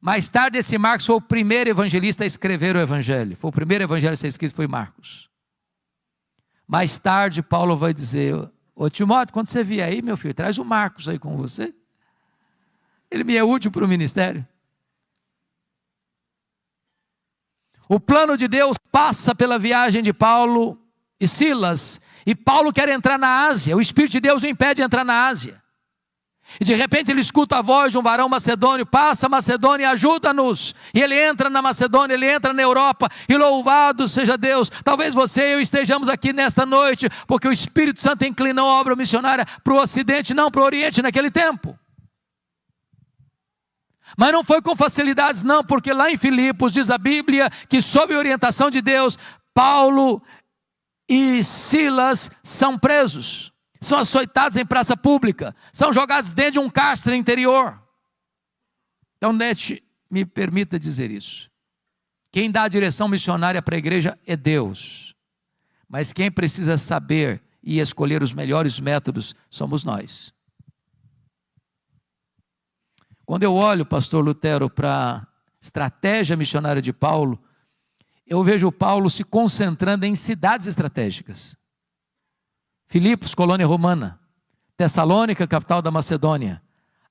Mais tarde esse Marcos foi o primeiro evangelista a escrever o evangelho. Foi o primeiro evangelho a ser escrito, foi Marcos. Mais tarde Paulo vai dizer: ô Timóteo, quando você vier aí, meu filho, traz o Marcos aí com você. Ele me é útil para o ministério. O plano de Deus passa pela viagem de Paulo e Silas. E Paulo quer entrar na Ásia. O Espírito de Deus o impede de entrar na Ásia. E de repente ele escuta a voz de um varão macedônio: passa Macedônia, ajuda-nos. E ele entra na Macedônia, ele entra na Europa. E louvado seja Deus. Talvez você e eu estejamos aqui nesta noite porque o Espírito Santo inclinou a obra missionária para o Ocidente, não para o Oriente naquele tempo. Mas não foi com facilidades não, porque lá em Filipos diz a Bíblia que sob a orientação de Deus, Paulo e Silas são presos, são açoitados em praça pública, são jogados dentro de um cárcere interior. Então, me permita dizer isso: quem dá a direção missionária para a igreja é Deus, mas quem precisa saber e escolher os melhores métodos somos nós. Quando eu olho, pastor Lutero, para a estratégia missionária de Paulo, eu vejo Paulo se concentrando em cidades estratégicas. Filipos, colônia romana. Tessalônica, capital da Macedônia.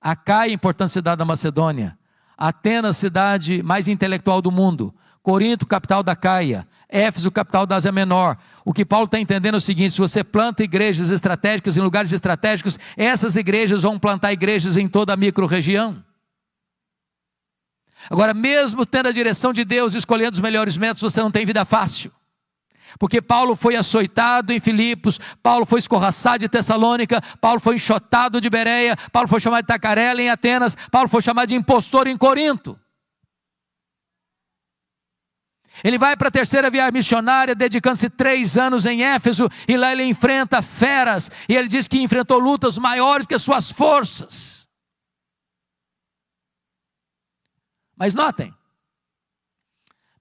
Acaia, importante cidade da Macedônia. Atenas, cidade mais intelectual do mundo. Corinto, capital da Caia. Éfeso, capital da Ásia Menor. O que Paulo está entendendo é o seguinte: se você planta igrejas estratégicas em lugares estratégicos, essas igrejas vão plantar igrejas em toda a micro-região. Agora, mesmo tendo a direção de Deus, escolhendo os melhores métodos, você não tem vida fácil. Porque Paulo foi açoitado em Filipos, Paulo foi escorraçado de Tessalônica, Paulo foi enxotado de Bereia, Paulo foi chamado de tacarela em Atenas, Paulo foi chamado de impostor em Corinto. Ele vai para a terceira viagem missionária, dedicando-se 3 anos em Éfeso, e lá ele enfrenta feras, e ele diz que enfrentou lutas maiores que as suas forças. Mas notem,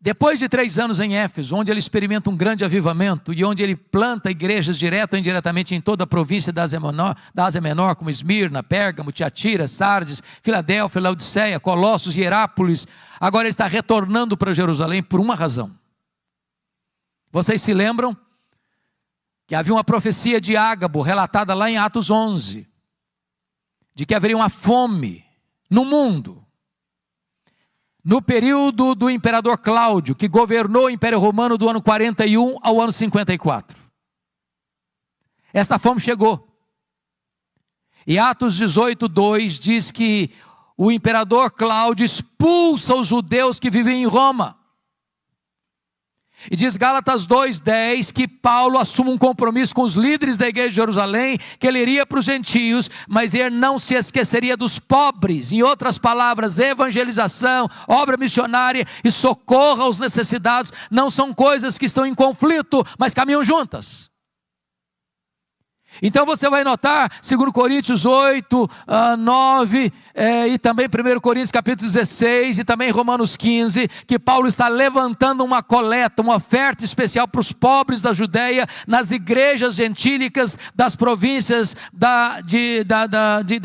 depois de 3 anos em Éfeso, onde ele experimenta um grande avivamento, e onde ele planta igrejas direto ou indiretamente em toda a província da Ásia Menor, como Esmirna, Pérgamo, Tiatira, Sardes, Filadélfia, Laodiceia, Colossos, Hierápolis, agora ele está retornando para Jerusalém por uma razão. Vocês se lembram que havia uma profecia de Ágabo, relatada lá em Atos 11, de que haveria uma fome no mundo, no período do imperador Cláudio, que governou o Império Romano do ano 41 ao ano 54. Esta fome chegou. E Atos 18:2 diz que o imperador Cláudio expulsa os judeus que viviam em Roma. E diz Gálatas 2:10 que Paulo assume um compromisso com os líderes da igreja de Jerusalém, que ele iria para os gentios, mas ele não se esqueceria dos pobres. Em outras palavras, evangelização, obra missionária e socorro aos necessitados não são coisas que estão em conflito, mas caminham juntas. Então você vai notar, 2 Coríntios 8, 9, e também 1 Coríntios capítulo 16, e também Romanos 15, que Paulo está levantando uma coleta, uma oferta especial para os pobres da Judéia, nas igrejas gentílicas das províncias da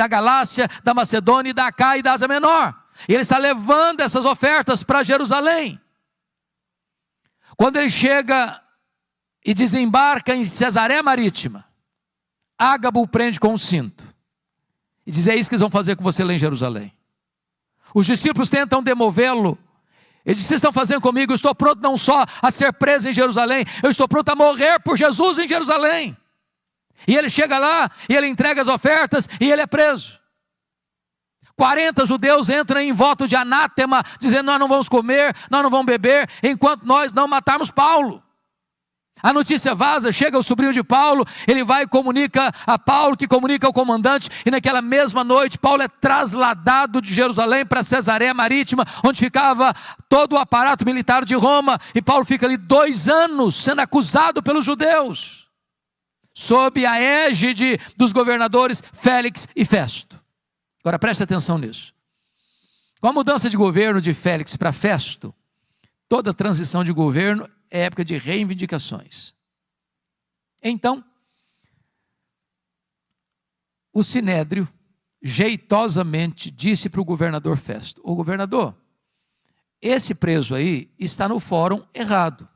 Galácia, da Macedônia, e da Acaia e da Ásia Menor. E ele está levando essas ofertas para Jerusalém. Quando ele chega e desembarca em Cesareia Marítima, Ágabo o prende com um cinto e diz: é isso que eles vão fazer com você lá em Jerusalém. Os discípulos tentam demovê-lo, Ele disse: vocês estão fazendo comigo? Eu estou pronto não só a ser preso em Jerusalém, eu estou pronto a morrer por Jesus em Jerusalém. E ele chega lá, e ele entrega as ofertas, e ele é preso. 40 judeus entram em voto de anátema, dizendo: nós não vamos comer, nós não vamos beber, enquanto nós não matarmos Paulo. A notícia vaza, chega o sobrinho de Paulo, ele vai e comunica a Paulo, que comunica ao comandante, e naquela mesma noite Paulo é trasladado de Jerusalém para Cesareia Marítima, onde ficava todo o aparato militar de Roma, e Paulo fica ali 2 anos sendo acusado pelos judeus, sob a égide dos governadores Félix e Festo. Agora preste atenção nisso. Com a mudança de governo de Félix para Festo, toda transição de governo é época de reivindicações. Então, o Sinédrio jeitosamente disse para o governador Festo: ô governador, esse preso aí está no fórum errado.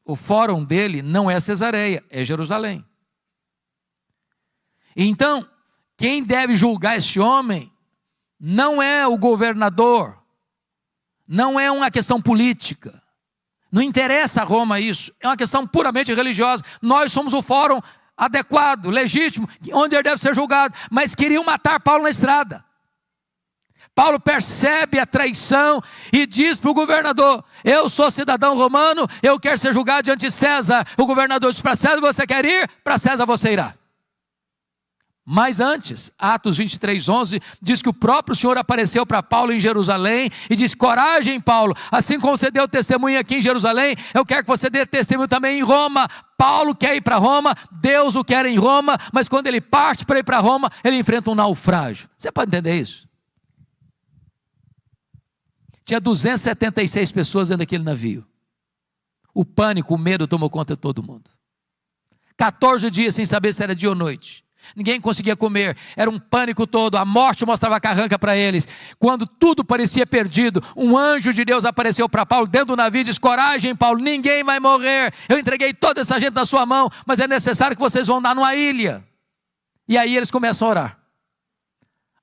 O fórum dele não é Cesareia, é Jerusalém. Então, quem deve julgar esse homem não é o governador, não é uma questão política, não interessa a Roma isso, é uma questão puramente religiosa. Nós somos o fórum adequado, legítimo, onde ele deve ser julgado. Mas queriam matar Paulo na estrada. Paulo percebe a traição e diz para o governador: eu sou cidadão romano, eu quero ser julgado diante de César. O governador diz: para César você quer ir? Para César você irá. Mas antes, Atos 23:11, diz que o próprio Senhor apareceu para Paulo em Jerusalém e disse: coragem, Paulo, assim como você deu testemunho aqui em Jerusalém, eu quero que você dê testemunho também em Roma. Paulo quer ir para Roma, Deus o quer em Roma, mas quando ele parte para ir para Roma, ele enfrenta um naufrágio. Você pode entender isso? Tinha 276 pessoas dentro daquele navio. O pânico, o medo tomou conta de todo mundo. 14 dias sem saber se era dia ou noite. Ninguém conseguia comer, era um pânico todo, a morte mostrava a carranca para eles. Quando tudo parecia perdido, um anjo de Deus apareceu para Paulo dentro do navio e disse: coragem, Paulo, ninguém vai morrer, eu entreguei toda essa gente na sua mão, mas é necessário que vocês vão dar numa ilha. E aí eles começam a orar.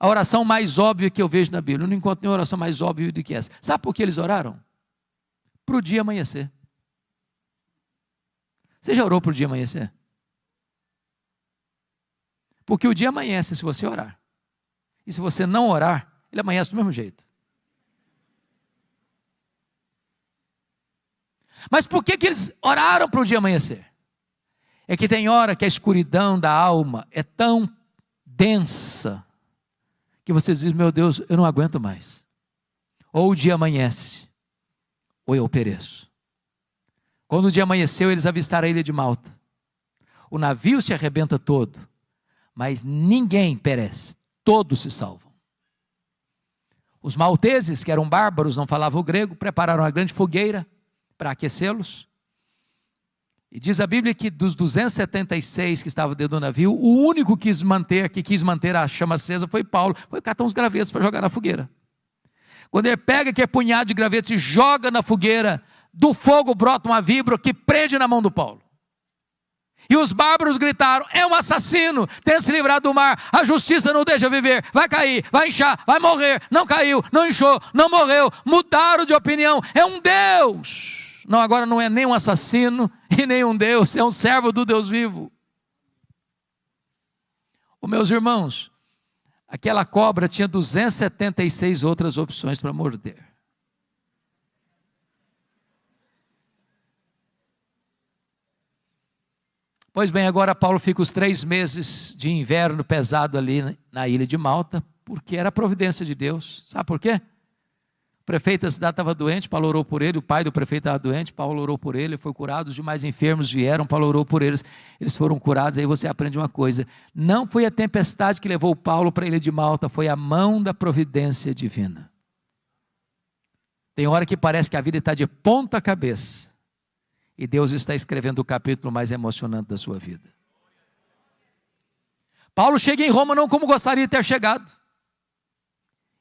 A oração mais óbvia que eu vejo na Bíblia, eu não encontro nenhuma oração mais óbvia do que essa. Sabe por que eles oraram? Para o dia amanhecer. Você já orou para o dia amanhecer? Porque o dia amanhece se você orar. E se você não orar, ele amanhece do mesmo jeito. Mas por que eles oraram para o dia amanhecer? É que tem hora que a escuridão da alma é tão densa, que você diz: meu Deus, eu não aguento mais. Ou o dia amanhece, ou eu pereço. Quando o dia amanheceu, eles avistaram a ilha de Malta. O navio se arrebenta todo, mas ninguém perece, todos se salvam. Os malteses, que eram bárbaros, não falavam o grego, prepararam uma grande fogueira para aquecê-los. E diz a Bíblia que dos 276 que estavam dentro do navio, o único que quis manter a chama acesa foi Paulo. Foi catar uns gravetos para jogar na fogueira. Quando ele pega aquele punhado de gravetos e joga na fogueira, do fogo brota uma víbora que prende na mão do Paulo. E os bárbaros gritaram: é um assassino, tenta se livrar do mar, a justiça não deixa viver, vai cair, vai inchar, vai morrer. Não caiu, não inchou, não morreu, mudaram de opinião, é um Deus. Não, agora não é nem um assassino e nem um Deus, é um servo do Deus vivo. Meus irmãos, aquela cobra tinha 276 outras opções para morder. Pois bem, agora Paulo fica os 3 meses de inverno pesado ali na ilha de Malta, porque era a providência de Deus. Sabe por quê? O prefeito da cidade estava doente, Paulo orou por ele, o pai do prefeito estava doente, Paulo orou por ele, foi curado, os demais enfermos vieram, Paulo orou por eles, eles foram curados. Aí você aprende uma coisa: não foi a tempestade que levou Paulo para a ilha de Malta, foi a mão da providência divina. Tem hora que parece que a vida está de ponta cabeça, e Deus está escrevendo o capítulo mais emocionante da sua vida. Paulo chega em Roma não como gostaria de ter chegado.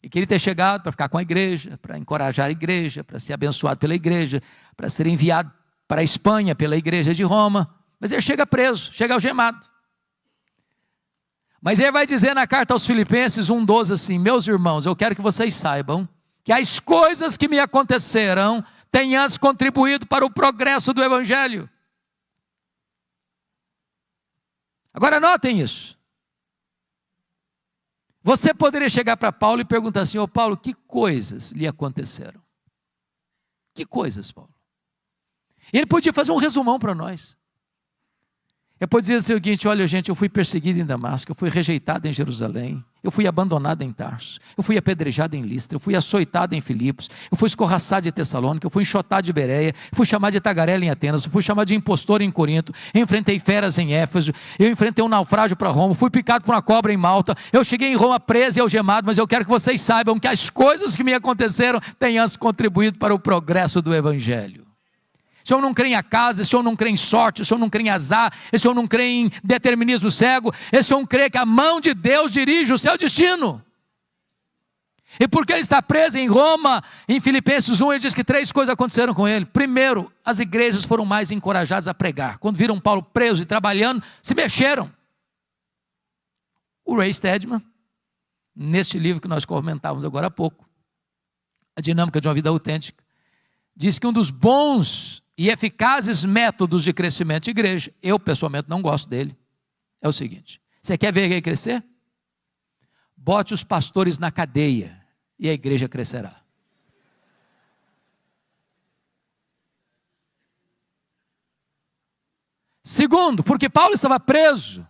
E queria ter chegado para ficar com a igreja, para encorajar a igreja, para ser abençoado pela igreja, para ser enviado para a Espanha pela igreja de Roma. Mas ele chega preso, chega algemado. Mas ele vai dizer na carta aos Filipenses 1:12 assim: meus irmãos, eu quero que vocês saibam que as coisas que me aconteceram têm antes contribuído para o progresso do Evangelho. Agora notem isso. Você poderia chegar para Paulo e perguntar assim: ô Paulo, que coisas lhe aconteceram? Que coisas, Paulo? Ele podia fazer um resumão para nós. Ele podia dizer o seguinte: olha gente, eu fui perseguido em Damasco, eu fui rejeitado em Jerusalém, eu fui abandonado em Tarso, eu fui apedrejado em Listra, eu fui açoitado em Filipos, eu fui escorraçado de Tessalônica, eu fui enxotado de Bereia, fui chamado de tagarela em Atenas, eu fui chamado de impostor em Corinto, eu enfrentei feras em Éfeso, eu enfrentei um naufrágio para Roma, fui picado por uma cobra em Malta, eu cheguei em Roma preso e algemado, mas eu quero que vocês saibam que as coisas que me aconteceram têm antes contribuído para o progresso do Evangelho. Se eu não creio em acaso, se eu não creio em sorte, se eu não creio em azar, se eu não creio em determinismo cego, se eu não creio que a mão de Deus dirige o seu destino. E porque ele está preso em Roma, em Filipenses 1, ele diz que 3 coisas aconteceram com ele. Primeiro, as igrejas foram mais encorajadas a pregar. Quando viram Paulo preso e trabalhando, se mexeram. O Ray Stedman, neste livro que nós comentávamos agora há pouco, A Dinâmica de uma Vida Autêntica, diz que um dos bons e eficazes métodos de crescimento de igreja, eu pessoalmente não gosto dele, é o seguinte: você quer ver a igreja crescer? Bote os pastores na cadeia e a igreja crescerá. Segundo, porque Paulo estava preso,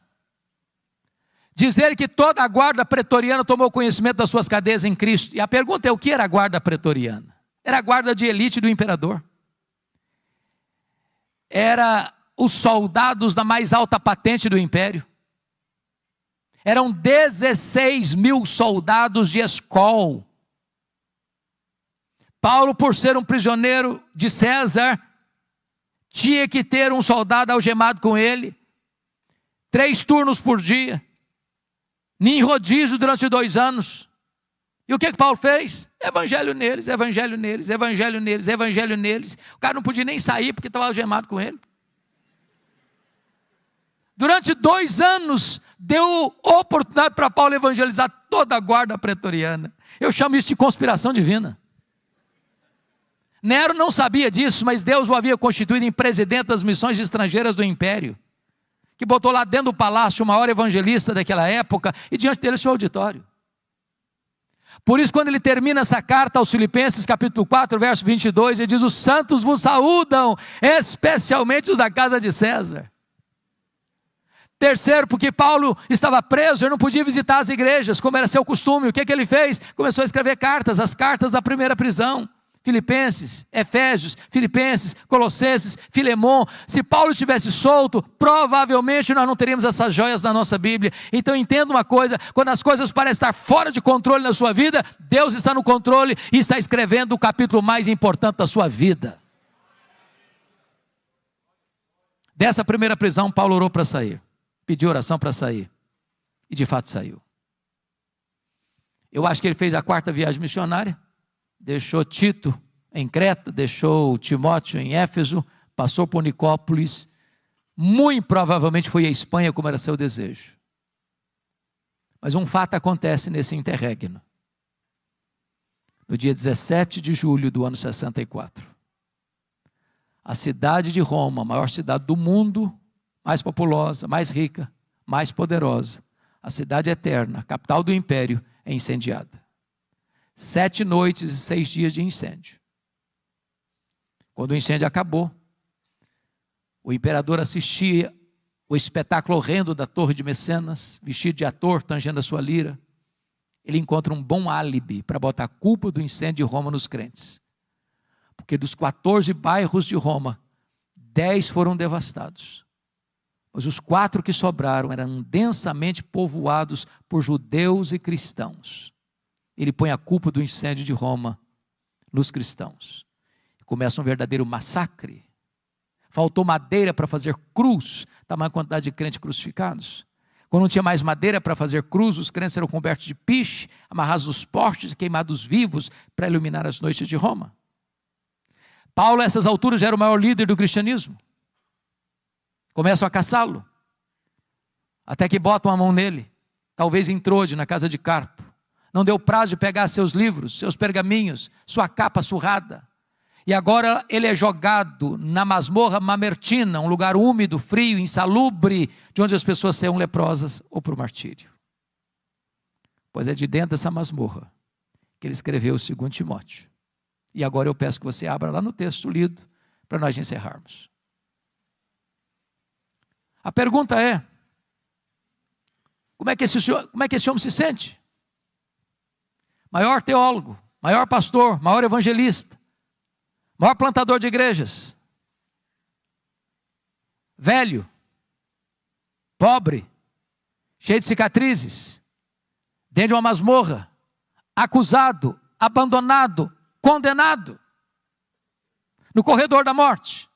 diz ele que toda a guarda pretoriana tomou conhecimento das suas cadeias em Cristo. E a pergunta é: o que era a guarda pretoriana? Era a guarda de elite do imperador. Era os soldados da mais alta patente do império. Eram 16 mil soldados de escol. Paulo, por ser um prisioneiro de César, tinha que ter um soldado algemado com ele, 3 turnos por dia, em rodízio durante 2 anos. E o que Paulo fez? Evangelho neles, evangelho neles, evangelho neles, evangelho neles. O cara não podia nem sair porque estava algemado com ele. Durante 2 anos, deu oportunidade para Paulo evangelizar toda a guarda pretoriana. Eu chamo isso de conspiração divina. Nero não sabia disso, mas Deus o havia constituído em presidente das missões estrangeiras do império, que botou lá dentro do palácio o maior evangelista daquela época, e diante dele seu auditório. Por isso, quando ele termina essa carta aos Filipenses, capítulo 4, verso 22, ele diz: os santos vos saúdam, especialmente os da casa de César. Terceiro, porque Paulo estava preso, ele não podia visitar as igrejas, como era seu costume. O que ele fez? Começou a escrever cartas, as cartas da primeira prisão. Filipenses, Efésios, Filipenses, Colossenses, Filemon. Se Paulo estivesse solto, provavelmente nós não teríamos essas joias na nossa Bíblia. Então entenda uma coisa: quando as coisas parecem estar fora de controle na sua vida, Deus está no controle e está escrevendo o capítulo mais importante da sua vida. Dessa primeira prisão, Paulo orou para sair, pediu oração para sair, e de fato saiu. Eu acho que ele fez a 4ª viagem missionária. Deixou Tito em Creta, deixou Timóteo em Éfeso, passou por Nicópolis, muito provavelmente foi à Espanha, como era seu desejo. Mas um fato acontece nesse interregno. No dia 17 de julho do ano 64, a cidade de Roma, a maior cidade do mundo, mais populosa, mais rica, mais poderosa, a cidade eterna, a capital do império, é incendiada. 7 noites e 6 dias de incêndio. Quando o incêndio acabou, o imperador assistia o espetáculo horrendo da torre de Mecenas, vestido de ator, tangendo a sua lira. Ele encontra um bom álibi para botar a culpa do incêndio de Roma nos crentes. Porque dos 14 bairros de Roma, 10 foram devastados. Mas os 4 que sobraram eram densamente povoados por judeus e cristãos. Ele põe a culpa do incêndio de Roma nos cristãos. Começa um verdadeiro massacre. Faltou madeira para fazer cruz, tamanha quantidade de crentes crucificados. Quando não tinha mais madeira para fazer cruz, os crentes eram cobertos de piche, amarrados nos postes e queimados vivos para iluminar as noites de Roma. Paulo, a essas alturas, já era o maior líder do cristianismo. Começam a caçá-lo, até que botam a mão nele, talvez em Trode, na casa de Carpo. não deu prazo de pegar seus livros, seus pergaminhos, sua capa surrada. E agora ele é jogado na masmorra mamertina, um lugar úmido, frio, insalubre, de onde as pessoas sejam leprosas ou para o martírio. Pois é de dentro dessa masmorra que ele escreveu o 2 Timóteo. E agora eu peço que você abra lá no texto lido, para nós encerrarmos. A pergunta é, como é que esse homem se sente? Maior teólogo, maior pastor, maior evangelista, maior plantador de igrejas, velho, pobre, cheio de cicatrizes, dentro de uma masmorra, acusado, abandonado, condenado, no corredor da morte,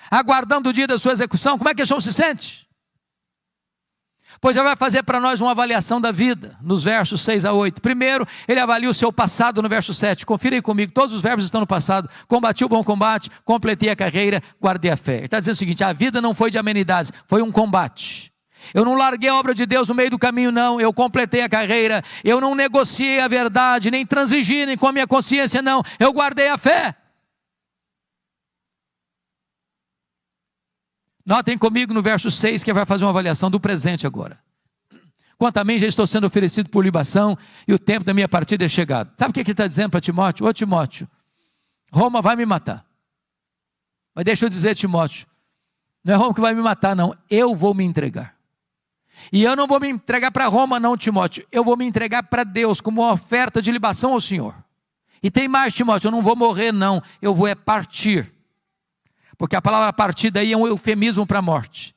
aguardando o dia da sua execução. Como é que esse homem se sente? Pois ele vai fazer para nós uma avaliação da vida, nos versos 6 a 8. Primeiro, ele avalia o seu passado no verso 7. Confira aí comigo, todos os verbos estão no passado. Combati o bom combate, completei a carreira, guardei a fé. Ele está dizendo o seguinte, a vida não foi de amenidades, foi um combate. Eu não larguei a obra de Deus no meio do caminho, não. Eu completei a carreira. Eu não negociei a verdade, nem transigi, nem com a minha consciência, não. Eu guardei a fé. Notem comigo no verso 6, que vai fazer uma avaliação do presente agora. Quanto a mim, já estou sendo oferecido por libação, e o tempo da minha partida é chegado. Sabe o que ele está dizendo para Timóteo? Ô Timóteo, Roma vai me matar. Mas deixa eu dizer, Timóteo, não é Roma que vai me matar, não. Eu vou me entregar. E eu não vou me entregar para Roma, não, Timóteo. Eu vou me entregar para Deus, como uma oferta de libação ao Senhor. E tem mais, Timóteo, eu não vou morrer, não. Eu vou partir. Porque a palavra partida aí é um eufemismo para a morte.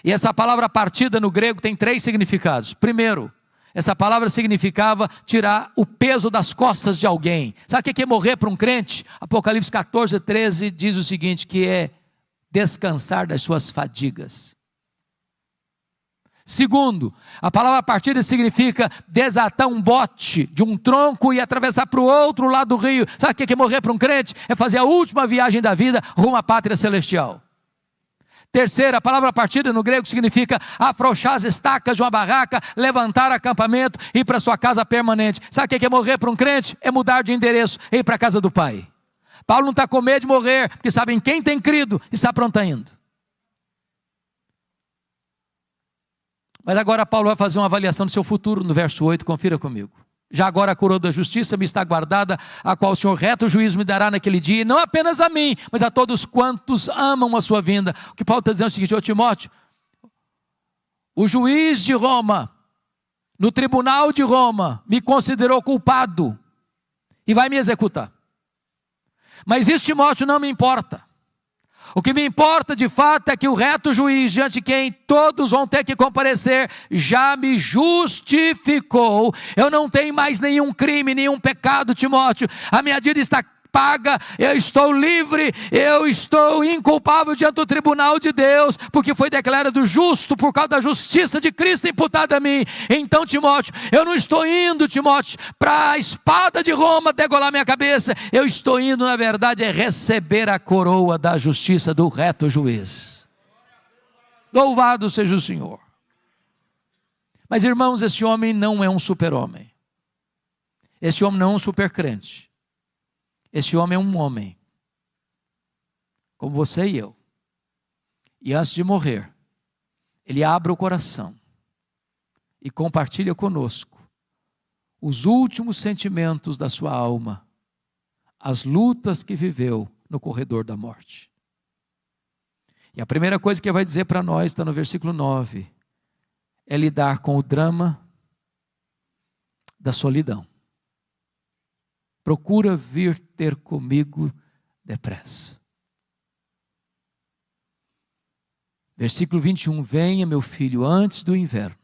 E essa palavra partida no grego tem 3 significados. Primeiro, essa palavra significava tirar o peso das costas de alguém. Sabe o que é morrer para um crente? Apocalipse 14, 13 diz o seguinte, que é descansar das suas fadigas. Segundo, a palavra partida significa desatar um bote de um tronco e atravessar para o outro lado do rio. Sabe o que é morrer para um crente? É fazer a última viagem da vida rumo à pátria celestial. Terceiro, a palavra partida no grego significa afrouxar as estacas de uma barraca, levantar acampamento e ir para sua casa permanente. Sabe o que é morrer para um crente? É mudar de endereço e ir para a casa do Pai. Paulo não está com medo de morrer, porque sabe em quem tem crido e está pronto indo. Mas agora Paulo vai fazer uma avaliação do seu futuro no verso 8, confira comigo. Já agora a coroa da justiça me está guardada, a qual o Senhor reto juízo me dará naquele dia, e não apenas a mim, mas a todos quantos amam a sua vinda. O que Paulo está dizendo é o seguinte, ô Timóteo, o juiz de Roma, no tribunal de Roma, me considerou culpado, e vai me executar. Mas isso, Timóteo, não me importa. O que me importa de fato é que o reto juiz, diante de quem todos vão ter que comparecer, já me justificou. Eu não tenho mais nenhum crime, nenhum pecado, Timóteo. A minha dívida está paga, eu estou livre, eu estou inculpável diante do tribunal de Deus, porque foi declarado justo por causa da justiça de Cristo imputada a mim. Então, Timóteo, eu não estou indo, Timóteo, para a espada de Roma degolar minha cabeça. Eu estou indo, na verdade, é receber a coroa da justiça do reto juiz. Louvado seja o Senhor. Mas, irmãos, esse homem não é um super-homem. Esse homem não é um super-crente. Esse homem é um homem, como você e eu. E antes de morrer, ele abre o coração e compartilha conosco os últimos sentimentos da sua alma, as lutas que viveu no corredor da morte. E a primeira coisa que ele vai dizer para nós, está no versículo 9, é lidar com o drama da solidão. Procura vir ter comigo depressa. Versículo 21, venha meu filho antes do inverno.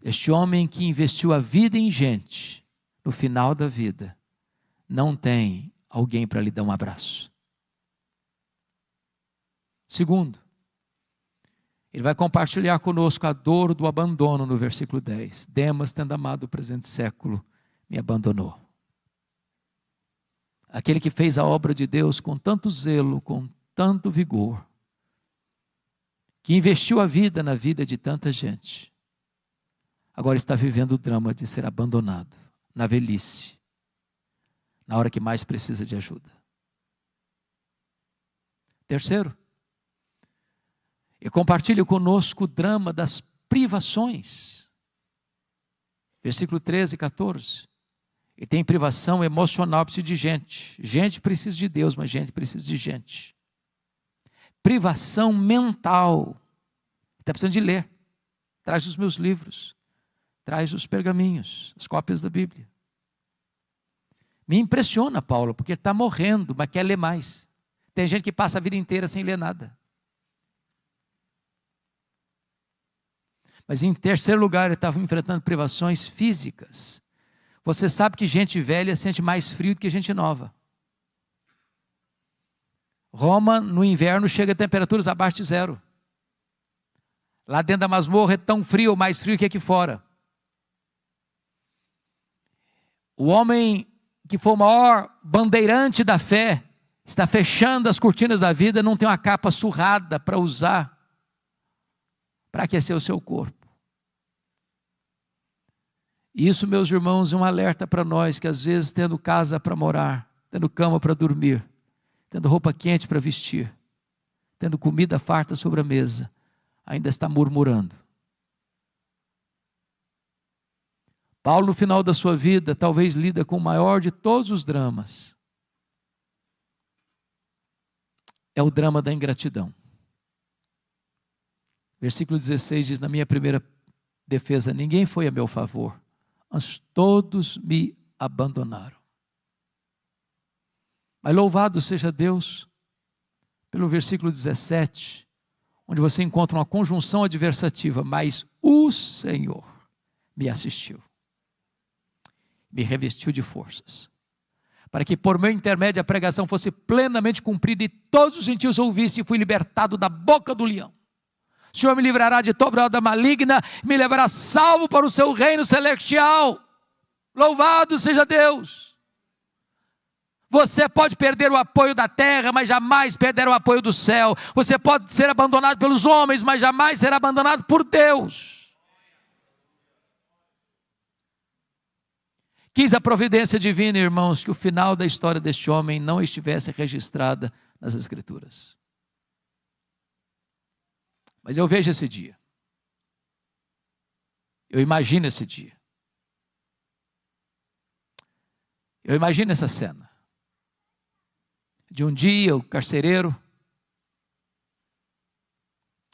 Este homem que investiu a vida em gente, no final da vida, não tem alguém para lhe dar um abraço. Segundo, ele vai compartilhar conosco a dor do abandono no versículo 10. Demas, tendo amado o presente século, me abandonou. Aquele que fez a obra de Deus com tanto zelo, com tanto vigor, que investiu a vida na vida de tanta gente, agora está vivendo o drama de ser abandonado na velhice, na hora que mais precisa de ajuda. Terceiro, e compartilhe conosco o drama das privações. Versículo 13 e 14. E tem privação emocional, precisa de gente. Gente precisa de Deus, mas gente precisa de gente. Privação mental. Está precisando de ler. Traz os meus livros. Traz os pergaminhos, as cópias da Bíblia. Me impressiona, Paulo, porque está morrendo, mas quer ler mais. Tem gente que passa a vida inteira sem ler nada. Mas em terceiro lugar, ele estava enfrentando privações físicas. Você sabe que gente velha sente mais frio do que gente nova. Roma, no inverno, chega a temperaturas abaixo de zero. Lá dentro da masmorra é tão frio ou mais frio que aqui fora. O homem que foi o maior bandeirante da fé, está fechando as cortinas da vida, não tem uma capa surrada para usar, para aquecer o seu corpo. Isso, meus irmãos, é um alerta para nós, que às vezes tendo casa para morar, tendo cama para dormir, tendo roupa quente para vestir, tendo comida farta sobre a mesa, ainda está murmurando. Paulo, no final da sua vida, talvez lida com o maior de todos os dramas. É o drama da ingratidão. Versículo 16 diz, na minha primeira defesa, ninguém foi a meu favor, mas todos me abandonaram. Mas louvado seja Deus, pelo versículo 17, onde você encontra uma conjunção adversativa, mas o Senhor me assistiu, me revestiu de forças, para que por meu intermédio a pregação fosse plenamente cumprida e todos os gentios ouvissem, e fui libertado da boca do leão. O Senhor me livrará de toda obra maligna, me levará salvo para o seu reino celestial. Louvado seja Deus. Você pode perder o apoio da terra, mas jamais perder o apoio do céu. Você pode ser abandonado pelos homens, mas jamais será abandonado por Deus. Quis a providência divina, irmãos, que o final da história deste homem não estivesse registrada nas Escrituras. Mas eu vejo esse dia. Eu imagino esse dia. Eu imagino essa cena. De um dia o carcereiro,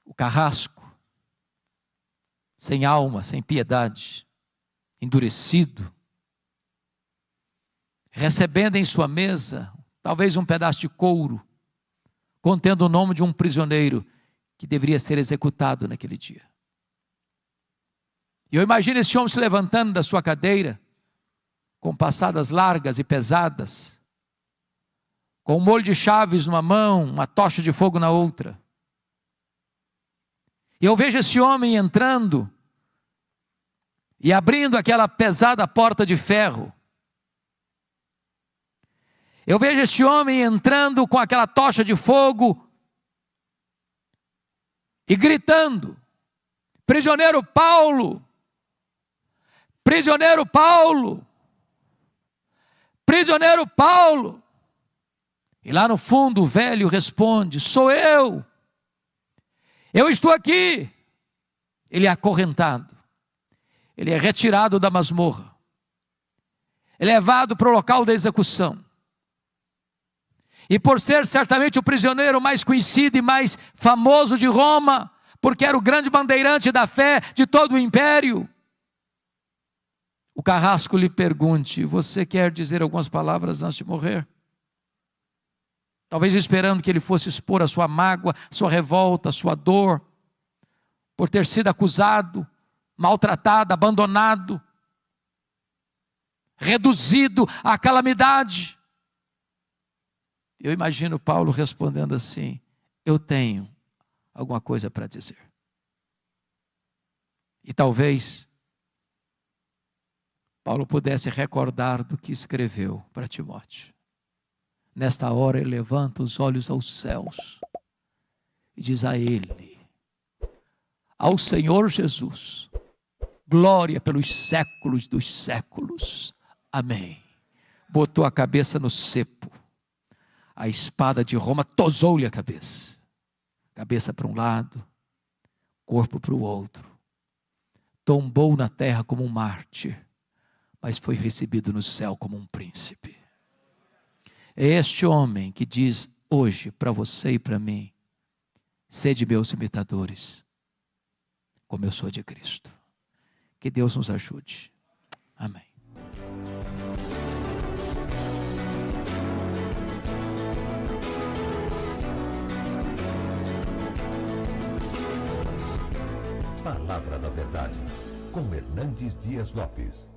o carrasco, sem alma, sem piedade, endurecido, recebendo em sua mesa, talvez um pedaço de couro, contendo o nome de um prisioneiro, que deveria ser executado naquele dia. E eu imagino esse homem se levantando da sua cadeira, com passadas largas e pesadas, com um molho de chaves numa mão, uma tocha de fogo na outra. E eu vejo esse homem entrando, e abrindo aquela pesada porta de ferro. Eu vejo esse homem entrando com aquela tocha de fogo, e gritando, prisioneiro Paulo, prisioneiro Paulo, prisioneiro Paulo. E lá no fundo o velho responde, sou eu estou aqui. Ele é acorrentado, ele é retirado da masmorra, é levado para o local da execução. E por ser certamente o prisioneiro mais conhecido e mais famoso de Roma, porque era o grande bandeirante da fé de todo o império, o carrasco lhe pergunte, você quer dizer algumas palavras antes de morrer? Talvez esperando que ele fosse expor a sua mágoa, sua revolta, sua dor, por ter sido acusado, maltratado, abandonado, reduzido à calamidade. Eu imagino Paulo respondendo assim, eu tenho alguma coisa para dizer. E talvez Paulo pudesse recordar do que escreveu para Timóteo. Nesta hora ele levanta os olhos aos céus e diz a ele, ao Senhor Jesus, glória pelos séculos dos séculos. Amém. Botou a cabeça no cepo. A espada de Roma tosou-lhe a cabeça. Cabeça para um lado, corpo para o outro. Tombou na terra como um mártir, mas foi recebido no céu como um príncipe. É este homem que diz hoje para você e para mim: sede meus imitadores, como eu sou de Cristo. Que Deus nos ajude. Amém. Palavra da Verdade, com Hernandes Dias Lopes.